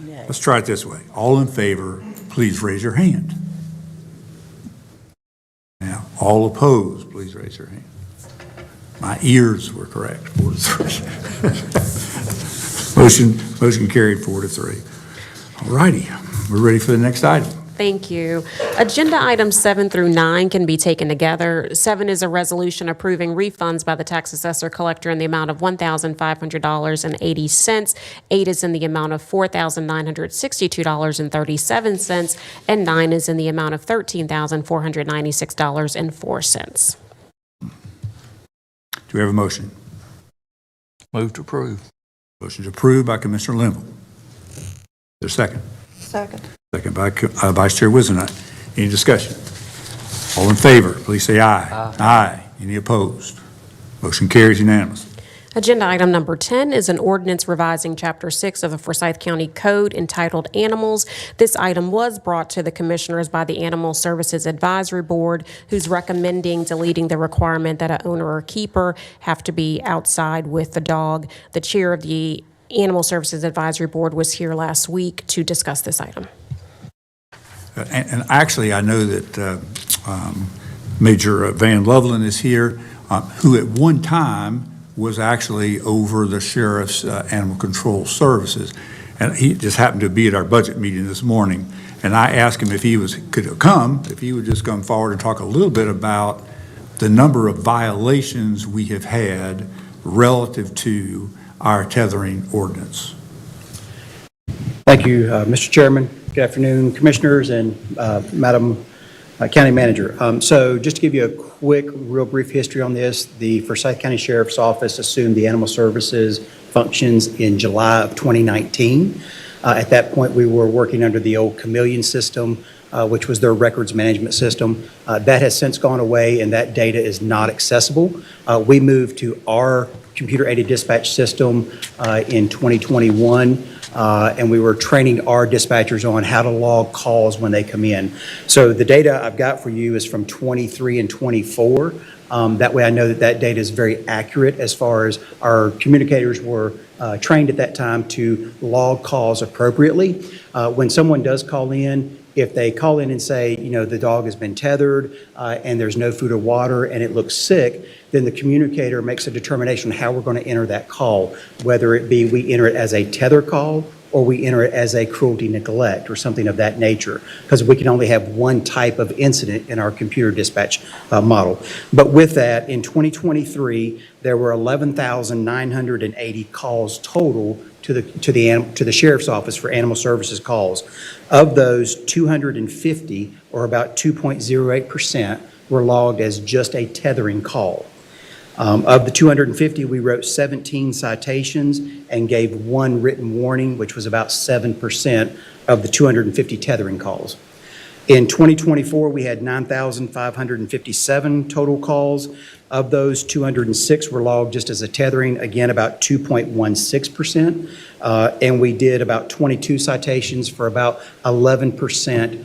Let's try it this way. All in favor, please raise your hand. Now, all opposed, please raise your hand. My ears were correct, 4-3. Motion carried 4-3. All righty, we're ready for the next item. Thank you. Agenda items 7 through 9 can be taken together. 7 is a resolution approving refunds by the tax assessor collector in the amount of $1,500.80. 8 is in the amount of $4,962.37, and 9 is in the amount of $13,496.04. Do we have a motion? Move to approve. Motion is approved by Commissioner Linville. Is there a second? Second. Second by Vice Chair Wizenhut. Any discussion? All in favor, please say aye. Aye. Any opposed? Motion carries unanimously. Agenda item number 10 is an ordinance revising Chapter 6 of the Forsyth County Code entitled Animals. This item was brought to the Commissioners by the Animal Services Advisory Board, who's recommending deleting the requirement that an owner or keeper have to be outside with the dog. The chair of the Animal Services Advisory Board was here last week to discuss this item. And actually, I know that Major Van Loveland is here, who at one time was actually over the sheriff's animal control services. And he just happened to be at our budget meeting this morning. And I asked him if he could come, if he would just come forward and talk a little bit about the number of violations we have had relative to our tethering ordinance. Thank you, Mr. Chairman. Good afternoon, Commissioners and Madam County Manager. So just to give you a quick, real brief history on this, the Forsyth County Sheriff's Office assumed the animal services functions in July of 2019. At that point, we were working under the old Chameleon system, which was their records management system. That has since gone away, and that data is not accessible. We moved to our computer-aided dispatch system in 2021, and we were training our dispatchers on how to log calls when they come in. So the data I've got for you is from 23 and 24. That way I know that that data is very accurate as far as our communicators were trained at that time to log calls appropriately. When someone does call in, if they call in and say, you know, the dog has been tethered and there's no food or water and it looks sick, then the communicator makes a determination how we're going to enter that call, whether it be we enter it as a tether call or we enter it as a cruelty neglect or something of that nature, because we can only have one type of incident in our computer dispatch model. But with that, in 2023, there were 11,980 calls total to the Sheriff's Office for animal services calls. Of those, 250, or about 2.08%, were logged as just a tethering call. Of the 250, we wrote 17 citations and gave one written warning, which was about 7% of the 250 tethering calls. In 2024, we had 9,557 total calls. Of those, 206 were logged just as a tethering, again, about 2.16%. And we did about 22 citations for about 11%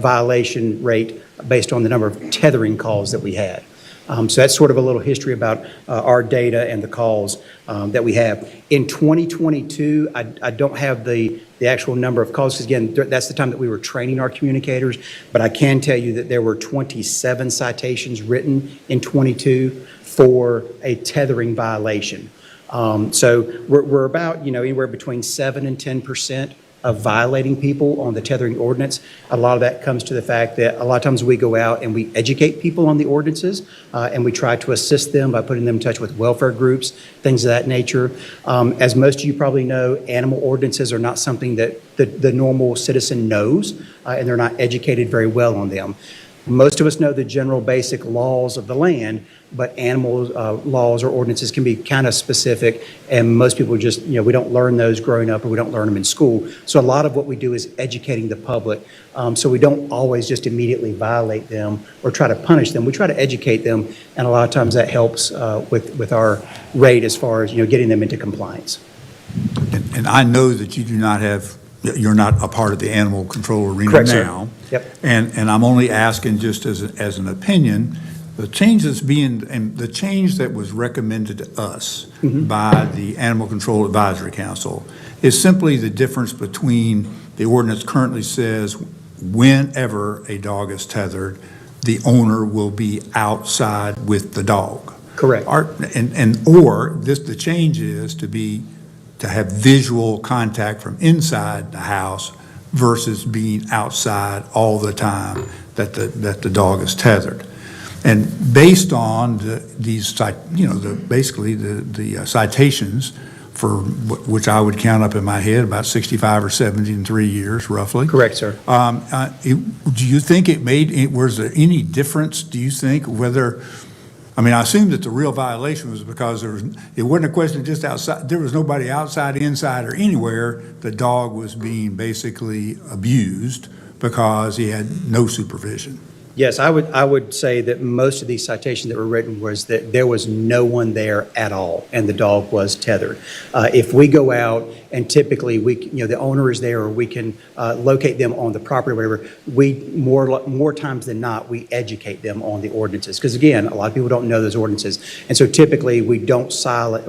violation rate based on the number of tethering calls that we had. So that's sort of a little history about our data and the calls that we have. In 2022, I don't have the actual number of calls, because again, that's the time that we were training our communicators, but I can tell you that there were 27 citations written in 22 for a tethering violation. So we're about, you know, anywhere between 7 and 10% of violating people on the tethering ordinance. A lot of that comes to the fact that a lot of times we go out and we educate people on the ordinances, and we try to assist them by putting them in touch with welfare groups, things of that nature. As most of you probably know, animal ordinances are not something that the normal citizen knows, and they're not educated very well on them. Most of us know the general basic laws of the land, but animal laws or ordinances can be kind of specific, and most people just, you know, we don't learn those growing up, or we don't learn them in school. So a lot of what we do is educating the public, so we don't always just immediately violate them or try to punish them. We try to educate them, and a lot of times that helps with our rate as far as, you know, getting them into compliance. And I know that you do not have, you're not a part of the animal control arena Correct, sir. now. Yep. And I'm only asking just as an opinion, the change that's and the change that was recommended to us by the Animal Control Advisory Council is simply the difference between the ordinance currently says whenever a dog is tethered, the owner will be outside with the dog. Correct. The change is to have visual contact from inside the house versus being outside all the time that the dog is tethered. And based on these citations, for which I would count up in my head about 65 or 70 in 3 years, roughly. Correct, sir. Do you think was there any difference, do you think, whether, I mean, I assume that the real violation was because it wasn't a question of just outside, there was nobody outside, inside, or anywhere. The dog was being basically abused because he had no supervision. Yes, I would say that most of these citations that were written was that there was no one there at all, and the dog was tethered. If we go out and typically the owner is there, or we can locate them on the property, or whatever, we more times than not we educate them on the ordinances, because again, a lot of people don't know those ordinances, and so typically we don't cite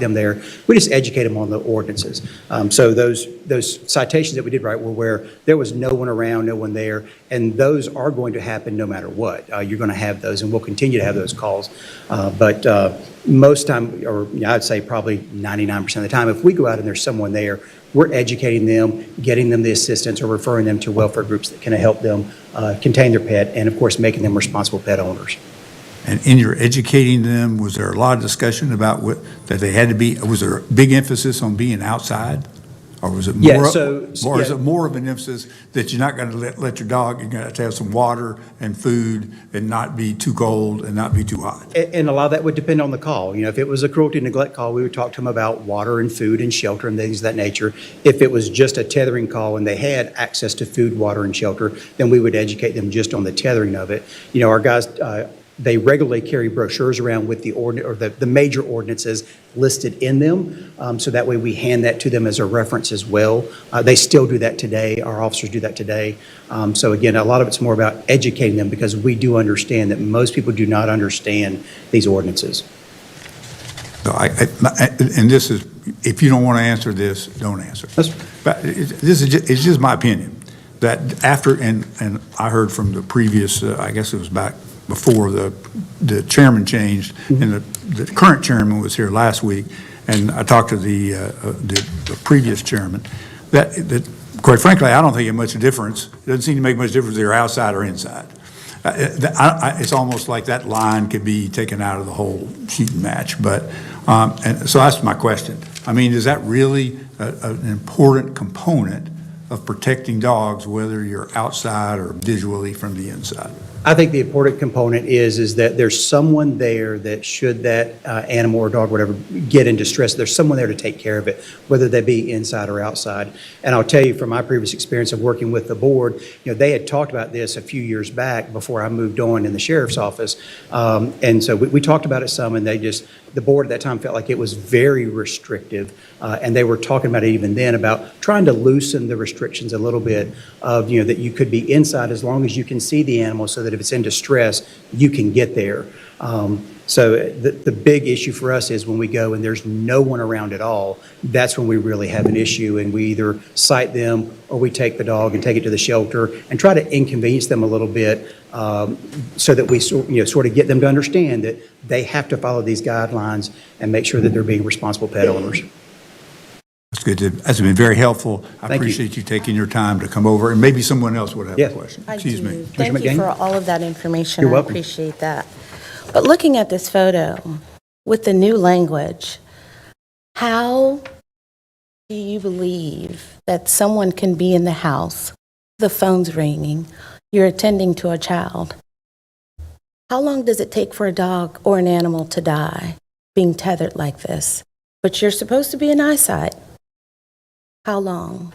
them there. We just educate them on the ordinances. So those citations that we did write were where there was no one around, no one there. And those are going to happen no matter what. You're going to have those, and we'll continue to have those calls. But most time, or I'd say probably 99% of the time, if we go out and there's someone there, we're educating them, getting them the assistance, or referring them to welfare groups that can help them contain their pet, and of course, making them responsible pet owners. And in your educating them, was there a lot of discussion about that they had to be, was there a big emphasis on being outside? Or was it more, Yeah, or is it more of an emphasis that you're not going to let your dog, you're going to have some water and food and not be too cold and not be too hot? And a lot of that would depend on the call. You know, if it was a cruelty and neglect call, we would talk to them about water and food and shelter and things of that nature. If it was just a tethering call and they had access to food, water, and shelter, then we would educate them just on the tethering of it. You know, our guys, they regularly carry brochures around with the major ordinances listed in them, so that way we hand that to them as a reference as well. They still do that today. Our officers do that today. So again, a lot of it's more about educating them, because we do understand that most people do not understand these ordinances. So and this is, if you don't want to answer this, don't answer. But it's just my opinion, that after, and I heard from the previous, I guess it was back before the chairman changed, and the current chairman was here last week, and I talked to the previous chairman, that quite frankly, I don't think it makes much difference. It doesn't seem to make much difference if you're outside or inside. It's almost like that line could be taken out of the whole shooting match. But and so that's my question. I mean, is that really an important component of protecting dogs, whether you're outside or visually from the inside? I think the important component is that there's someone there that should that animal or dog, whatever, get in distress, there's someone there to take care of it, whether they be inside or outside. And I'll tell you from my previous experience of working with the board, you know, they had talked about this a few years back before I moved on in the sheriff's office. And so we talked about it some, and the board at that time felt like it was very restrictive. And they were talking about it even then about trying to loosen the restrictions a little bit of, you know, that you could be inside as long as you can see the animal, so that if it's in distress, you can get there. So the big issue for us is when we go and there's no one around at all, that's when we really have an issue, and we either cite them or we take the dog and take it to the shelter and try to inconvenience them a little bit, so that we sort of get them to understand that they have to follow these guidelines and make sure that they're being responsible pet owners. That's good. That's been very helpful. I appreciate you taking your time to come over, and maybe someone else would have a question. Excuse me. Thank you for all of that information. You're I welcome. appreciate that. But looking at this photo with the new language, how do you believe that someone can be in the house, the phone's ringing, you're attending to a child? How long does it take for a dog or an animal to die being tethered like this? But you're supposed to be in eyesight. How long?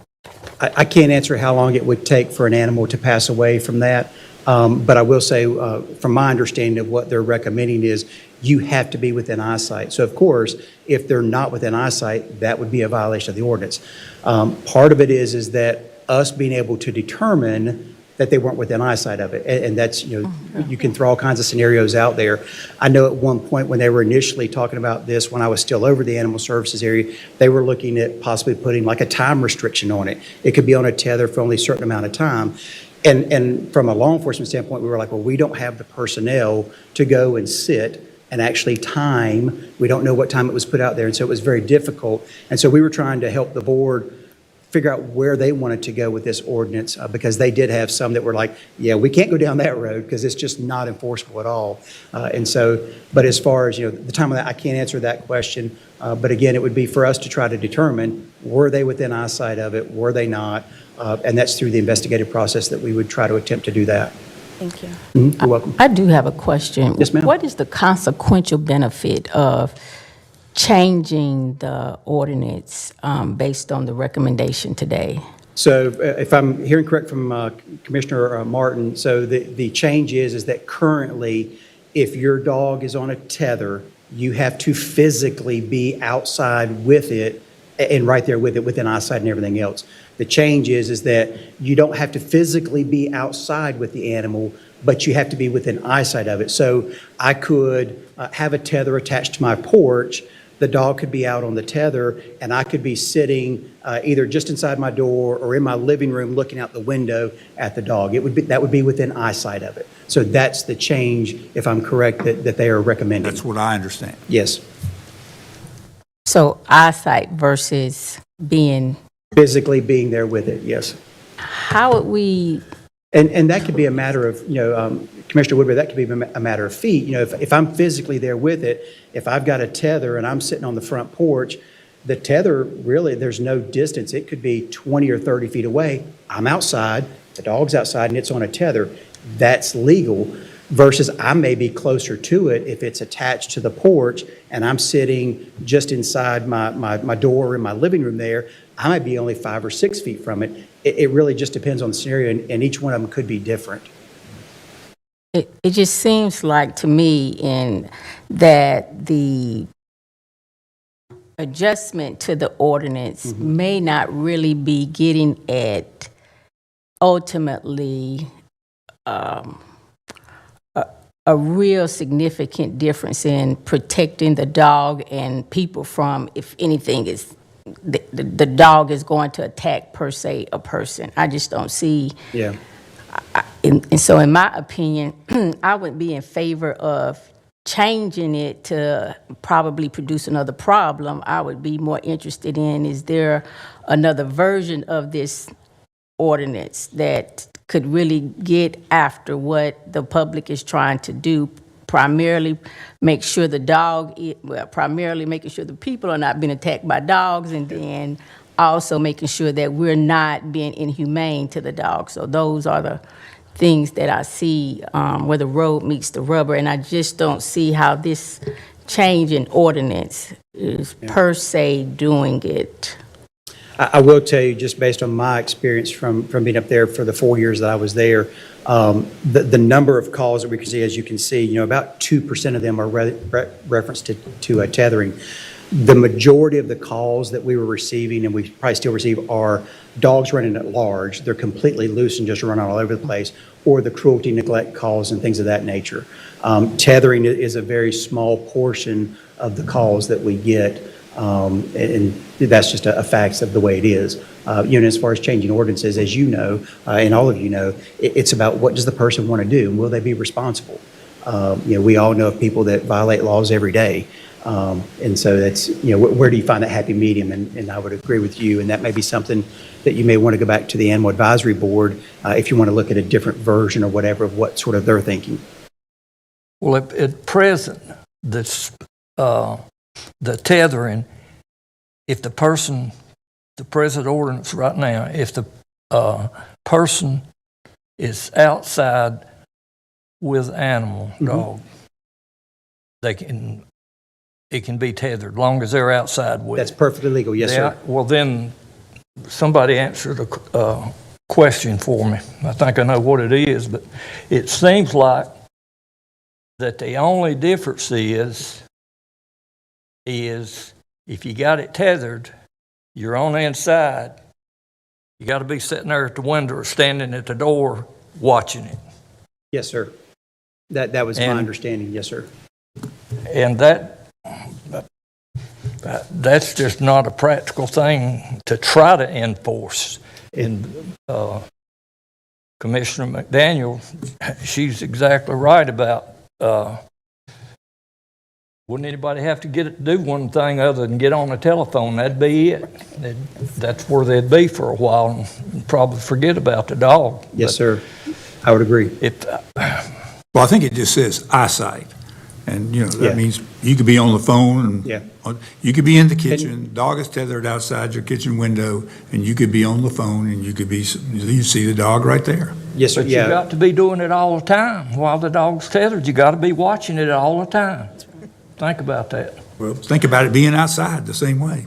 I can't answer how long it would take for an animal to pass away from that. But I will say, from my understanding of what they're recommending is you have to be within eyesight. So of course, if they're not within eyesight, that would be a violation of the ordinance. Part of it is that us being able to determine that they weren't within eyesight of it. And that's, you know, you can throw all kinds of scenarios out there. I know at one point when they were initially talking about this, when I was still over the animal services area, they were looking at possibly putting like a time restriction on it. It could be on a tether for only a certain amount of time. And from a law enforcement standpoint, we were like, well, we don't have the personnel to go and sit and actually time. We don't know what time it was put out there. And so it was very difficult. And so we were trying to help the board figure out where they wanted to go with this ordinance, because they did have some that were like, yeah, we can't go down that road because it's just not enforceable at all. And so, but as far as, you know, the time of that, I can't answer that question. But again, it would be for us to try to determine, were they within eyesight of it? Were they not? And that's through the investigative process that we would try to attempt to do that. Thank you. You're welcome. I do have a question. Yes, ma'am. What is the consequential benefit of changing the ordinance based on the recommendation today? So if I'm hearing correct from Commissioner Martin, so the change is that currently, if your dog is on a tether, you have to physically be outside with it and right there with it within eyesight and everything else. The change is that you don't have to physically be outside with the animal, but you have to be within eyesight of it. So I could have a tether attached to my porch, the dog could be out on the tether, and I could be sitting either just inside my door or in my living room looking out the window at the dog. That would be within eyesight of it. So that's the change, if I'm correct, that they are recommending. That's what I understand. Yes. So eyesight versus being, Physically being there with it, yes. how would we, And that could be a matter of, Commissioner Woodbury, that could be a matter of feet. If I'm physically there with it, if I've got a tether and I'm sitting on the front porch, the tether, really, there's no distance. It could be 20 or 30 feet away. I'm outside, the dog's outside, and it's on a tether. That's legal. Versus I may be closer to it if it's attached to the porch and I'm sitting just inside my door in my living room there. I might be only 5 or 6 feet from it. It really just depends on the scenario, and each one of them could be different. it just seems like to me that the adjustment to the ordinance may not really be getting at ultimately a real significant difference in protecting the dog and people from, if anything, is the dog is going to attack per se a person. I just don't see. Yeah. And so in my opinion, I would be in favor of changing it to probably produce another problem. I would be more interested in, is there another version of this ordinance that could really get after what the public is trying to do, primarily make sure primarily making sure the people are not being attacked by dogs, and then also making sure that we're not being inhumane to the dogs. So those are the things that I see where the road meets the rubber, and I just don't see how this change in ordinance is per se doing it. I will tell you, just based on my experience from being up there for the 4 years that I was there, the number of calls that we can see, as you can see, about 2% of them are referenced to tethering. The majority of the calls that we were receiving, and we probably still receive, are dogs running at large. They're completely loose and just running all over the place, or the cruelty, neglect calls and things of that nature. Tethering is a very small portion of the calls that we get. And that's just a fact of the way it is. As far as changing ordinances, as you know, and all of you know, it's about what does the person want to do, and will they be responsible? We all know of people that violate laws every day. And so that's, where do you find that happy medium? And I would agree with you, and that may be something that you may want to go back to the Animal Advisory Board if you want to look at a different version or whatever of what sort of they're thinking. Well, at present, the tethering, if the present ordinance right now, if the person is outside with animal, dog, it can be tethered, long as they're outside with it. That's perfectly legal, yes, sir. Well, then, somebody answered a question for me. I think I know what it is, but it seems like that the only difference is if you got it tethered, you're on the inside, you got to be sitting there at the window or standing at the door watching it. Yes, sir. That was my understanding, yes, sir. And that's just not a practical thing to try to enforce. And Commissioner McDaniel, she's exactly right about wouldn't anybody have to do one thing other than get on the telephone? That'd be it. That's where they'd be for a while and probably forget about the dog. Yes, sir. I would agree. Well, I think it just says eyesight. And, that means you could be on the phone, and you could be in the kitchen, dog is tethered outside your kitchen window, and you could be on the phone, and you see the dog right there. Yes, sir. But you got to be doing it all the time. While the dog's tethered, you got to be watching it all the time. Think about that. Well, think about it being outside the same way.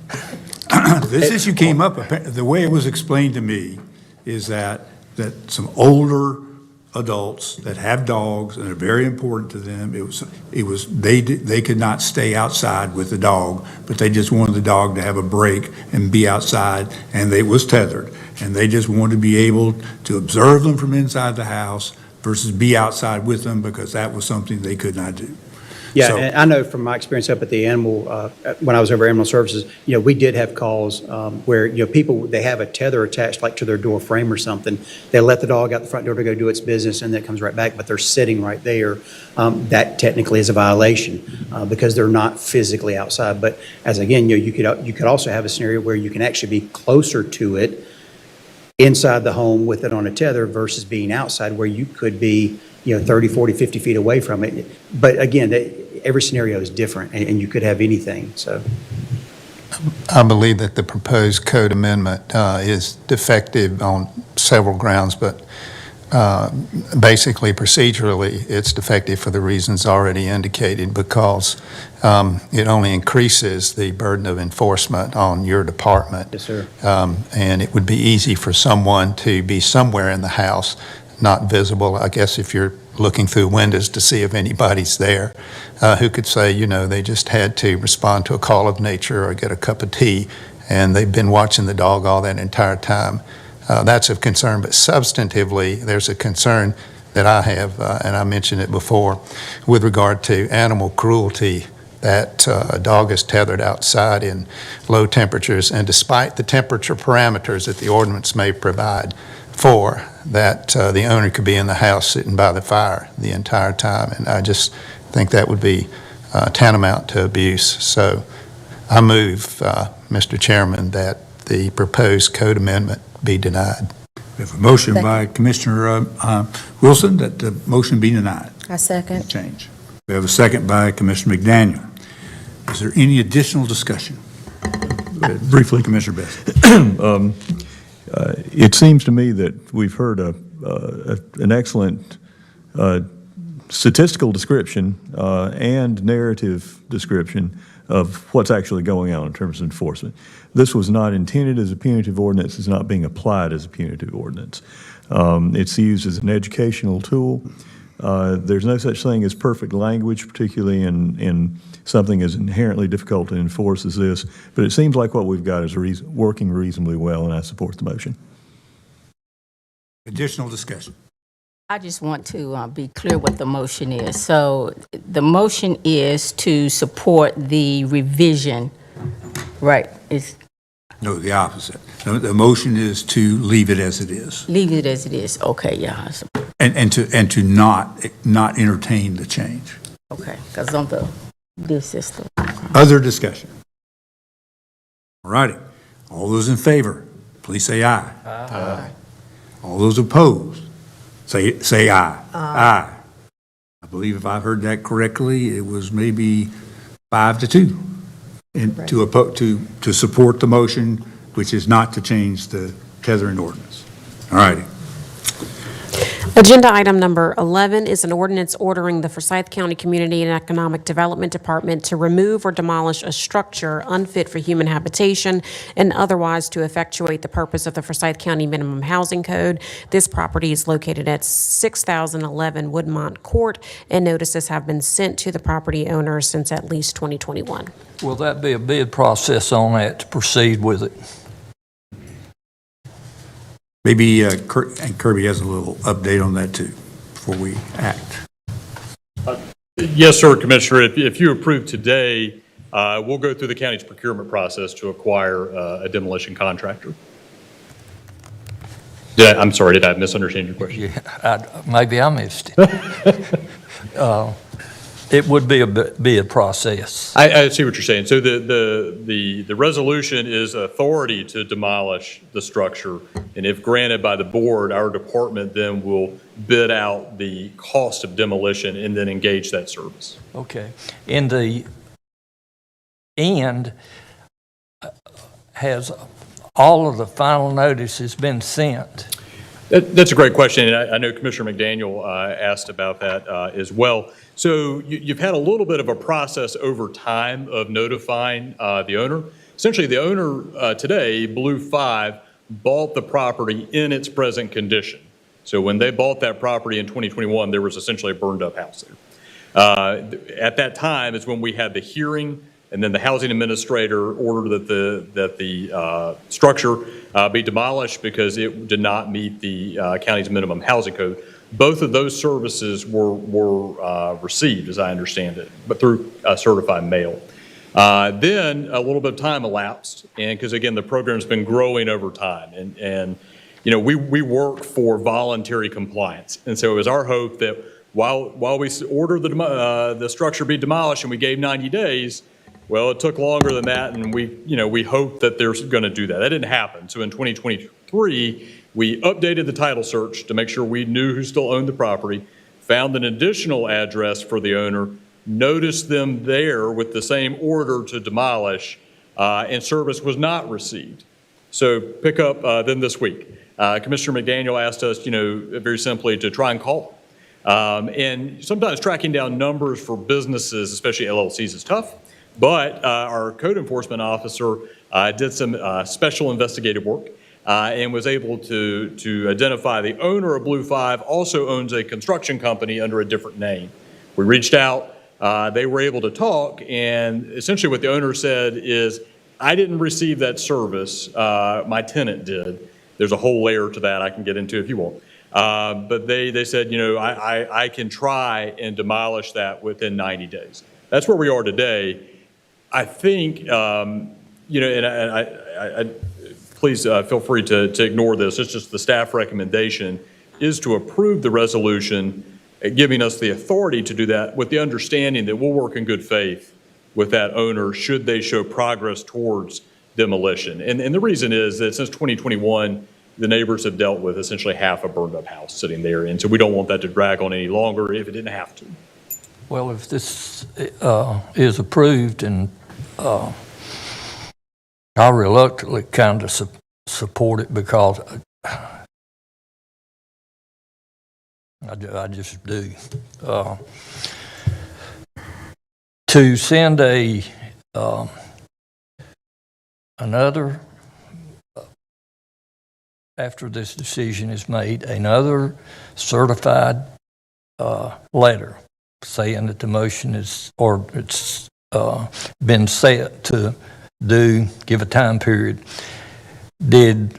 This issue came up, the way it was explained to me is that some older adults that have dogs and are very important to them, they could not stay outside with the dog, but they just wanted the dog to have a break and be outside, and it was tethered. And they just wanted to be able to observe them from inside the house versus be outside with them, because that was something they could not do. Yeah, So- and I know from my experience up at the animal, when I was over Animal Services, we did have calls where, people, they have a tether attached like to their door frame or something. They let the dog out the front door to go do its business and then it comes right back, but they're sitting right there. That technically is a violation because they're not physically outside. But as again, you could also have a scenario where you can actually be closer to it inside the home with it on a tether versus being outside where you could be 30, 40, 50 feet away from it. But again, every scenario is different, and you could have anything, so. I believe that the proposed code amendment is defective on several grounds, but basically procedurally, it's defective for the reasons already indicated because it only increases the burden of enforcement on your department. Yes, sir. And it would be easy for someone to be somewhere in the house, not visible, I guess if you're looking through windows to see if anybody's there, who could say, they just had to respond to a call of nature or get a cup of tea, and they've been watching the dog all that entire time. That's of concern, but substantively, there's a concern that I have, and I mentioned it before, with regard to animal cruelty, that a dog is tethered outside in low temperatures, and despite the temperature parameters that the ordinance may provide for, that the owner could be in the house sitting by the fire the entire time, and I just think that would be tantamount to abuse. So I move, Mr. Chairman, that the proposed code amendment be denied. We have a motion by Commissioner Wilson that the motion be denied. I second. Change. We have a second by Commissioner McDaniel. Is there any additional discussion? Go ahead. Briefly, Commissioner Best. It seems to me that we've heard an excellent statistical description and narrative description of what's actually going on in terms of enforcement. This was not intended as a punitive ordinance. It's not being applied as a punitive ordinance. It's used as an educational tool. There's no such thing as perfect language, particularly in something as inherently difficult to enforce as this, but it seems like what we've got is working reasonably well, and I support the motion. Additional discussion. I just want to be clear what the motion is. So the motion is to support the revision, right? No, the opposite. The motion is to leave it as it is. Leave it as it is. Okay, yeah. And to not entertain the change. Okay, because on this system. Other discussion? All righty. All those in favor, please say aye. Aye. All those opposed, say aye. Aye. I believe if I heard that correctly, it was maybe 5-2 and to support the motion, which is not to change the tethering ordinance. All righty. Agenda item number 11 is an ordinance ordering the Forsyth County Community and Economic Development Department to remove or demolish a structure unfit for human habitation and otherwise to effectuate the purpose of the Forsyth County Minimum Housing Code. This property is located at 6011 Woodmont Court, and notices have been sent to the property owner since at least 2021. Will that be a bid process on that to proceed with it? Maybe Kirby has a little update on that too, before we act. Yes, sir, Commissioner. If you approve today, we'll go through the county's procurement process to acquire a demolition contractor. I'm sorry, did I misunderstand your question? Yeah, maybe I missed it. It would be a bid process. I see what you're saying. So the resolution is authority to demolish the structure, and if granted by the board, our department then will bid out the cost of demolition and then engage that service. Okay. In the end, has all of the final notices been sent? That's a great question, and I know Commissioner McDaniel asked about that as well. So you've had a little bit of a process over time of notifying the owner. Essentially, the owner today, Blue 5, bought the property in its present condition. So when they bought that property in 2021, there was essentially a burned up house there. At that time is when we had the hearing, and then the housing administrator ordered that the structure be demolished because it did not meet the county's minimum housing code. Both of those services were received, as I understand it, but through certified mail. Then a little bit of time elapsed, and because again, the program's been growing over time, and you know, we work for voluntary compliance, and so it was our hope that while we ordered the structure be demolished and we gave 90 days, well, it took longer than that, and we hoped that they're going to do that. That didn't happen. So in 2023, we updated the title search to make sure we knew who still owned the property, found an additional address for the owner, noticed them there with the same order to demolish, and service was not received. So pick up then this week. Commissioner McDaniel asked us, very simply to try and call them. And sometimes tracking down numbers for businesses, especially LLCs, is tough. But our code enforcement officer did some special investigative work and was able to identify the owner of Blue 5 also owns a construction company under a different name. We reached out. They were able to talk, and essentially what the owner said is, I didn't receive that service, my tenant did. There's a whole layer to that I can get into if you want. But they said, I can try and demolish that within 90 days. That's where we are today. I think, and I please feel free to ignore this. It's just the staff recommendation is to approve the resolution giving us the authority to do that with the understanding that we'll work in good faith with that owner should they show progress towards demolition. And the reason is that since 2021, the neighbors have dealt with essentially half a burned up house sitting there. And so we don't want that to drag on any longer if it didn't have to. Well, if this is approved, and I reluctantly kind of support it because I just do. To send another, after this decision is made, another certified letter saying that the motion is, or it's been set to give a time period. Did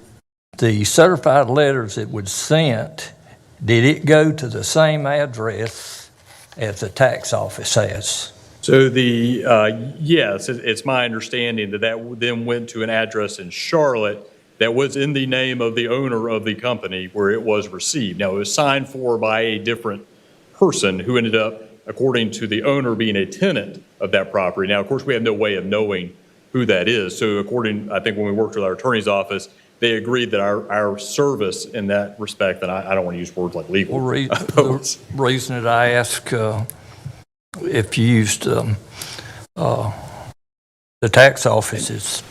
the certified letters that was sent, did it go to the same address as the tax office has? So yes, it's my understanding that then went to an address in Charlotte that was in the name of the owner of the company where it was received. Now, it was signed for by a different person who ended up, according to the owner, being a tenant of that property. Now, of course, we have no way of knowing who that is. So I think when we worked with our attorney's office, they agreed that our service in that respect, and I don't want to use words like legal. Well, the reason that I ask if you used the tax office's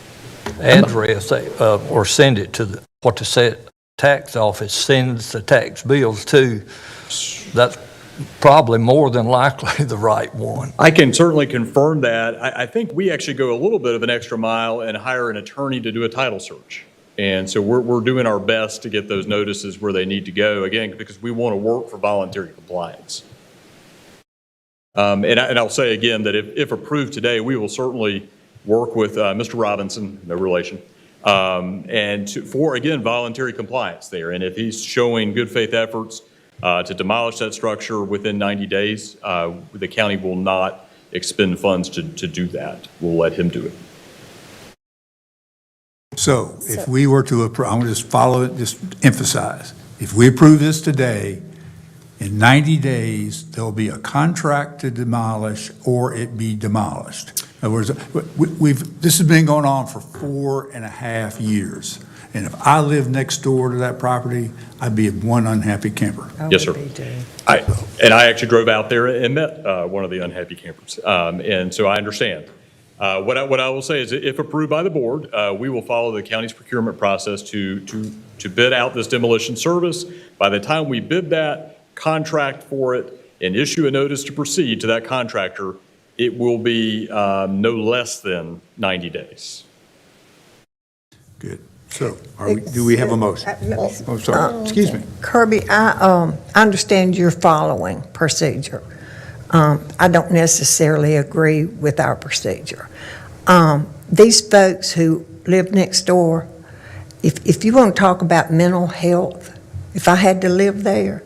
address or send it to what the tax office sends the tax bills to, that's probably more than likely the right one. I can certainly confirm that. I think we actually go a little bit of an extra mile and hire an attorney to do a title search. And so we're doing our best to get those notices where they need to go, again, because we want to work for voluntary compliance. And I'll say again that if approved today, we will certainly work with Mr. Robinson, no relation, and for, again, voluntary compliance there. And if he's showing good faith efforts to demolish that structure within 90 days, the county will not expend funds to do that. We'll let him do it. So if we were to approve, I'm going to just follow it, just emphasize, if we approve this today, in 90 days, there'll be a contract to demolish or it be demolished. In other words, this has been going on for 4.5 years. And if I lived next door to that property, I'd be one unhappy camper. Yes, sir. And I actually drove out there and met one of the unhappy campers. And so I understand. What I will say is, if approved by the board, we will follow the county's procurement process to bid out this demolition service. By the time we bid that, contract for it, and issue a notice to proceed to that contractor, it will be no less than 90 days. Good. So do we have a motion? Oh, sorry. Excuse me. Kirby, I understand you're following procedure. I don't necessarily agree with our procedure. These folks who live next door, if you want to talk about mental health, if I had to live there,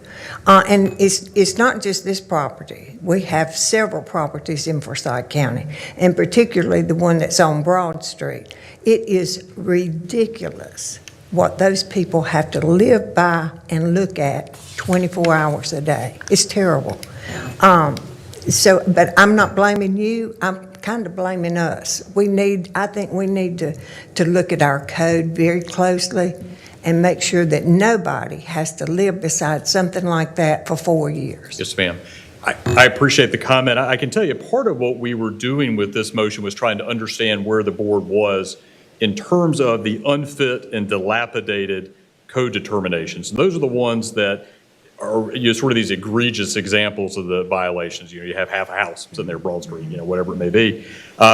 And it's not just this property. We have several properties in Forsyth County, and particularly the one that's on Broad Street. It is ridiculous what those people have to live by and look at 24 hours a day. It's terrible. But I'm not blaming you. I'm kind of blaming us. I think we need to look at our code very closely and make sure that nobody has to live beside something like that for 4 years. Yes, ma'am. I appreciate the comment. I can tell you part of what we were doing with this motion was trying to understand where the board was in terms of the unfit and dilapidated code determinations. And those are the ones that are sort of these egregious examples of the violations. You have half a house sitting there, Broad Street, whatever it may be.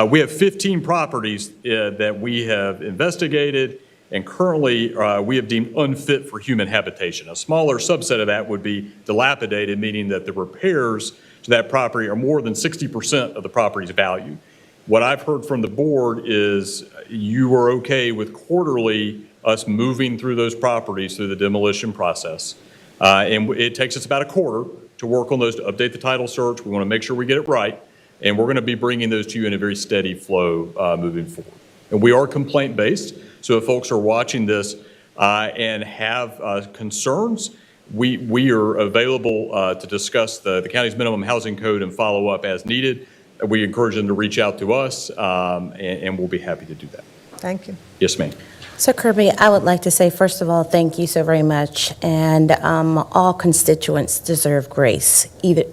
We have 15 properties that we have investigated, and currently we have deemed unfit for human habitation. A smaller subset of that would be dilapidated, meaning that the repairs to that property are more than 60% of the property's value. What I've heard from the board is you are okay with quarterly us moving through those properties through the demolition process. And it takes us about a quarter to work on those, to update the title search. We want to make sure we get it right. And we're going to be bringing those to you in a very steady flow moving forward. And we are complaint-based. So if folks are watching this and have concerns, we are available to discuss the county's minimum housing code and follow up as needed. We encourage them to reach out to us, and we'll be happy to do that. Thank you. Yes, ma'am. So Kirby, I would like to say, first of all, thank you so very much. And all constituents deserve grace,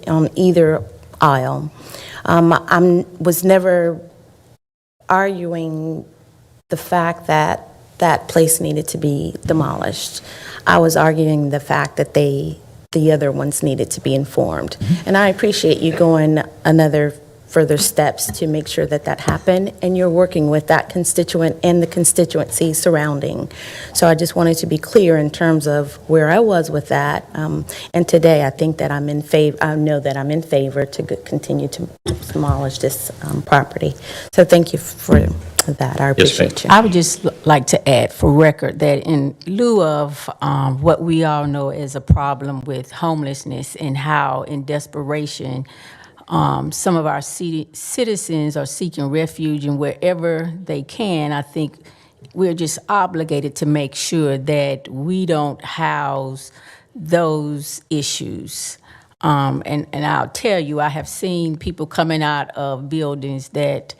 on either aisle. I was never arguing the fact that that place needed to be demolished. I was arguing the fact that the other ones needed to be informed. And I appreciate you going further steps to make sure that that happened, and you're working with that constituent and the constituency surrounding. So I just wanted to be clear in terms of where I was with that. And today, I think that I'm in favor. I know that I'm in favor to continue to demolish this property. So thank you for that. I appreciate you. I would just like to add for record that in lieu of what we all know is a problem with homelessness and how in desperation some of our citizens are seeking refuge, and wherever they can, I think we're just obligated to make sure that we don't house those issues. And I'll tell you, I have seen people coming out of buildings that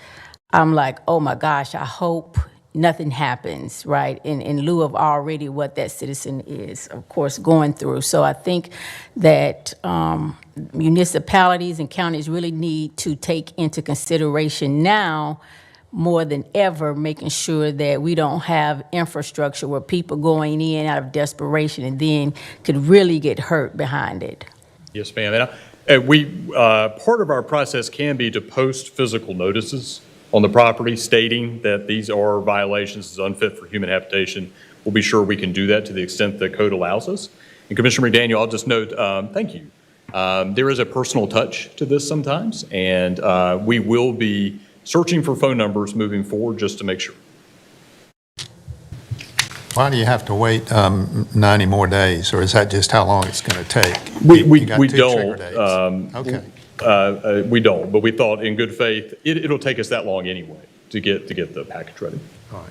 I'm like, oh my gosh, I hope nothing happens, right? In lieu of already what that citizen is, of course, going through. So I think that municipalities and counties really need to take into consideration now more than ever, making sure that we don't have infrastructure where people going in out of desperation and then could really get hurt behind it. Yes, ma'am. And part of our process can be to post physical notices on the property stating that these are violations, is unfit for human habitation. We'll be sure we can do that to the extent the code allows us. And Commissioner McDaniel, I'll just note, thank you. There is a personal touch to this sometimes, and we will be searching for phone numbers moving forward just to make sure. Why do you have to wait 90 more days, or is that just how long it's going to take? We You got two don't. trigger dates. Okay. We don't, but we thought in good faith, it'll take us that long anyway to get the package ready. All right.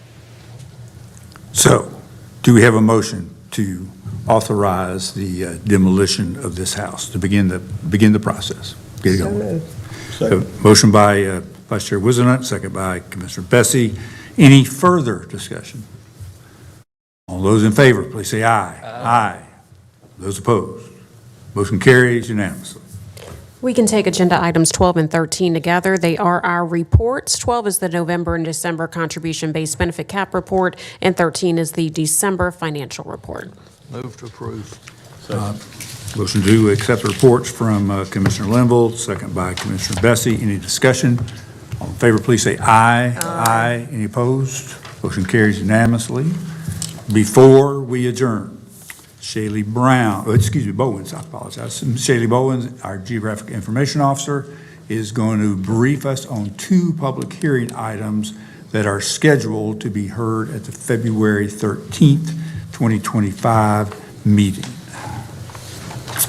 So, do we have a motion to authorize the demolition of this house, to begin the process? Get it going. So, motion by Vice Chair Wizenhut, second by Commissioner Bessie. Any further discussion? All those in favor, please say aye. Aye. Those opposed? Motion carries unanimously. We can take agenda items 12 and 13 together. They are our reports. 12 is the November and December contribution-based benefit cap report, and 13 is the December financial report. Move to approve. Motion to accept the reports from Commissioner Linville, second by Commissioner Bessie. Any discussion? All in favor, please say aye. Aye. Any opposed? Motion carries unanimously. Before we adjourn, Shaylee Bowens, I apologize. Shaylee Bowens, our Geographic Information Officer, is going to brief us on two public hearing items that are scheduled to be heard at the February 13th, 2025 meeting.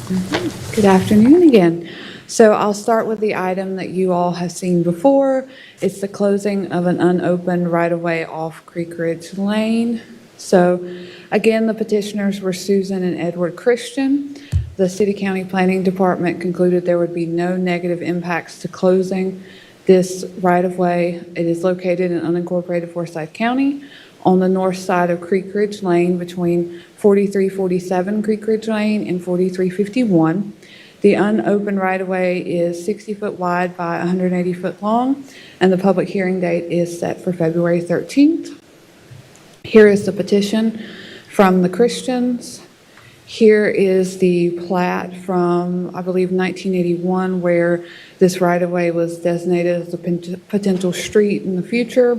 Good afternoon again. So I'll start with the item that you all have seen before. It's the closing of an unopened right-of-way off Creek Ridge Lane. So again, the petitioners were Susan and Edward Christian. The City County Planning Department concluded there would be no negative impacts to closing this right-of-way. It is located in unincorporated Forsyth County on the north side of Creek Ridge Lane between 4347 Creek Ridge Lane and 4351. The unopened right-of-way is 60 foot wide by 180 foot long, and the public hearing date is set for February 13th. Here is the petition from the Christians. Here is the plat from, I believe, 1981, where this right-of-way was designated as a potential street in the future.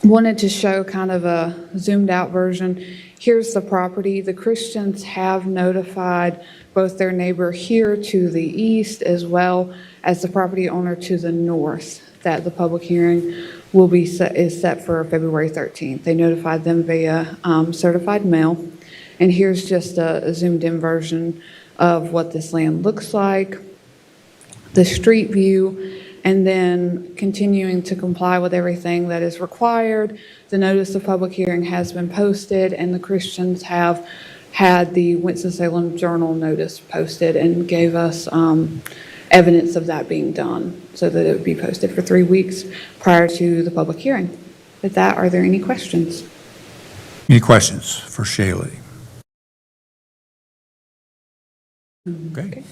Wanted to show kind of a zoomed out version. Here's the property. The Christians have notified both their neighbor here to the east as well as the property owner to the north that the public hearing will be is set for February 13th. They notified them via certified mail. And here's just a zoomed in version of what this land looks like, the street view, and then continuing to comply with everything that is required. The notice of public hearing has been posted, and the Christians have had the Winston-Salem Journal notice posted and gave us evidence of that being done so that it would be posted for 3 weeks prior to the public hearing. With that, are there any questions? Any questions for Shaylee? Okay.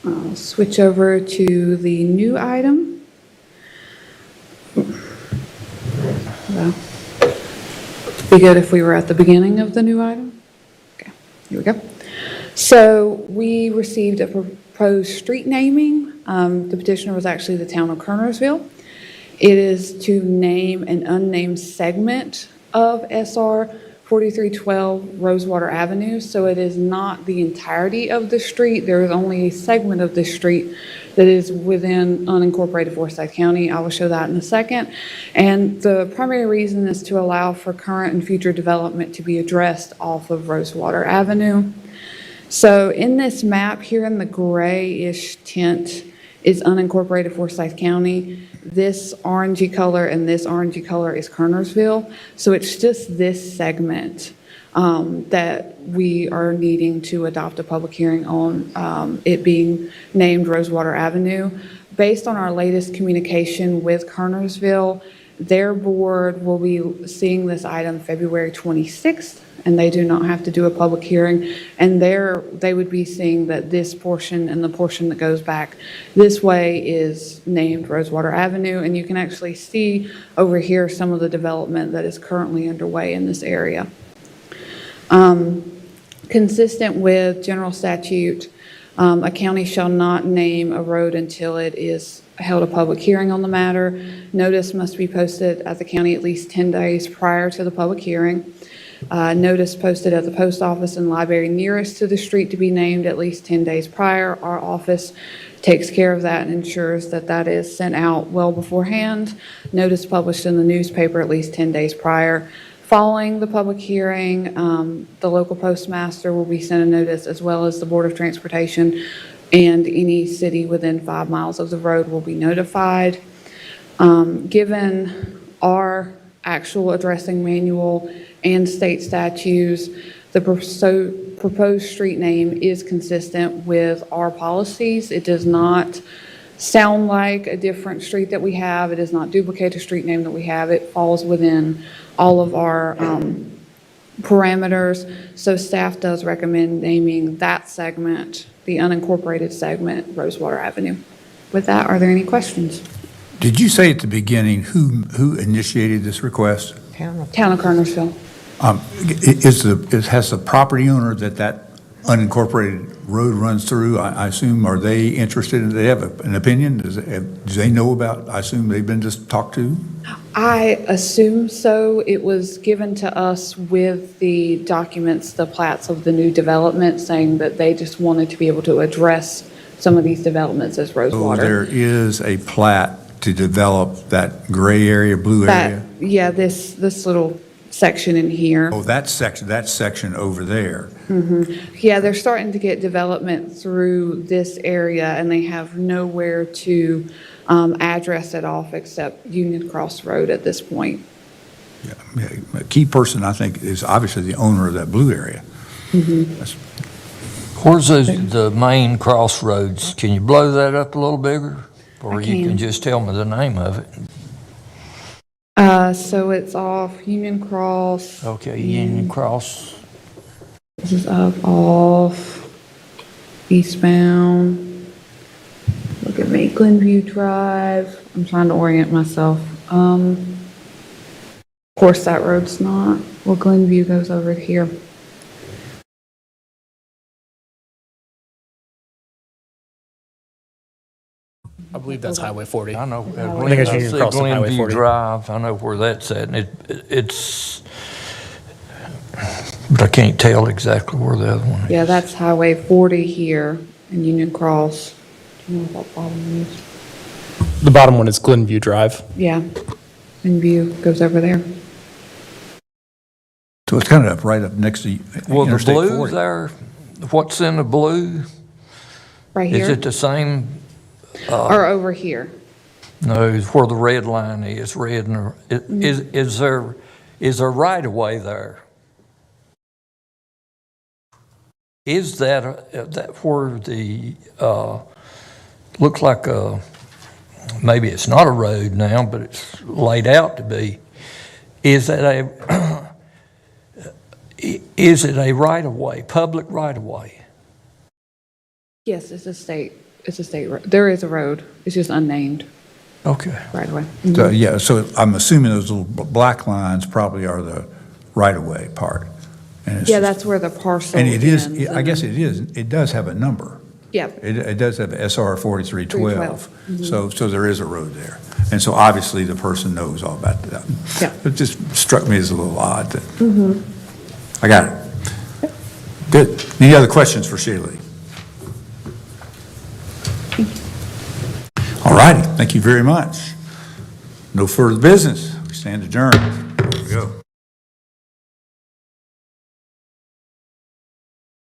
I'll switch over to the new item. Well, be good if we were at the beginning of the new item. Okay, here we go. So we received a proposed street naming. The petitioner was actually the town of Kernersville. It is to name an unnamed segment of SR 4312 Rosewater Avenue, so it is not the entirety of the street. There is only a segment of the street that is within unincorporated Forsyth County. I will show that in a second. And the primary reason is to allow for current and future development to be addressed off of Rosewater Avenue. So in this map here in the grayish tint is unincorporated Forsyth County. This orangey color and this orangey color is Kernersville. So it's just this segment that we are needing to adopt a public hearing on, it being named Rosewater Avenue. Based on our latest communication with Kernersville, their board will be seeing this item February 26th, and they do not have to do a public hearing. And they would be seeing that this portion and the portion that goes back this way is named Rosewater Avenue. And you can actually see over here some of the development that is currently underway in this area. Consistent with general statute, a county shall not name a road until it is held a public hearing on the matter. Notice must be posted at the county at least 10 days prior to the public hearing. Notice posted at the post office and library nearest to the street to be named at least 10 days prior. Our office takes care of that and ensures that that is sent out well beforehand. Notice published in the newspaper at least 10 days prior. Following the public hearing, the local postmaster will be sent a notice, as well as the Board of Transportation, and any city within 5 miles of the road will be notified. Given our actual addressing manual and state statutes, the proposed street name is consistent with our policies. It does not sound like a different street that we have. It does not duplicate a street name that we have. It falls within all of our parameters. So staff does recommend naming that segment, the unincorporated segment, Rosewater Avenue. With that, are there any questions? Did you say at the beginning who initiated this request? Town of Kernersville. Has the property owner that unincorporated road runs through, I assume, are they interested? Do they have an opinion? Do they know about, I assume they've been just talked to? I assume so. It was given to us with the documents, the plats of the new development, saying that they just wanted to be able to address some of these developments as Rosewater. So there is a plat to develop that gray area, blue area? Yeah, this little section in here. Oh, that section over there. Yeah, they're starting to get development through this area, and they have nowhere to address it off except Union Cross Road at this point. A key person, I think, is obviously the owner of that blue area. That's- Where's the main crossroads? Can you blow that up a little bigger? Or you can just tell me the name of it? So it's off Union Cross. Okay, Union Cross. This is off eastbound. Look at me, Glenview Drive. I'm trying to orient myself. Of course, that road's not. Well, Glenview goes over here. I believe that's Highway 40. I know. I think it's Union Cross and Highway Glenview 40. Drive, I know where that's at, and it's, but I can't tell exactly where the other one is. Yeah, that's Highway 40 here in Union Cross. Do you know what that bottom is? The bottom one is Glenview Drive. Yeah, Glenview goes over there. So it's kind of right up next to Well, the Interstate blue 40. there, what's in the blue? Right here? Is it the same? Or over here? No, it's where the red line is, red and, is there right of way there? Is that where the, looks like maybe it's not a road now, but it's laid out to be. Is that is it a right of way, public right of way? Yes, it's a state road. There is a road. It's just unnamed. Okay. Right away. So, yeah, so I'm assuming those little black lines probably are the right-of-way part. And it's Yeah, just- that's where the parcel And it is, ends, I guess and- it does have a number. Yeah. It does have SR 4312. 312. So there is a road there. And so obviously the person knows all about that. Yeah. It just struck me as a little odd that, Mm-hmm. I got it. Good. Any other questions for Sheila? All righty, thank you very much. No further business. We stand adjourned.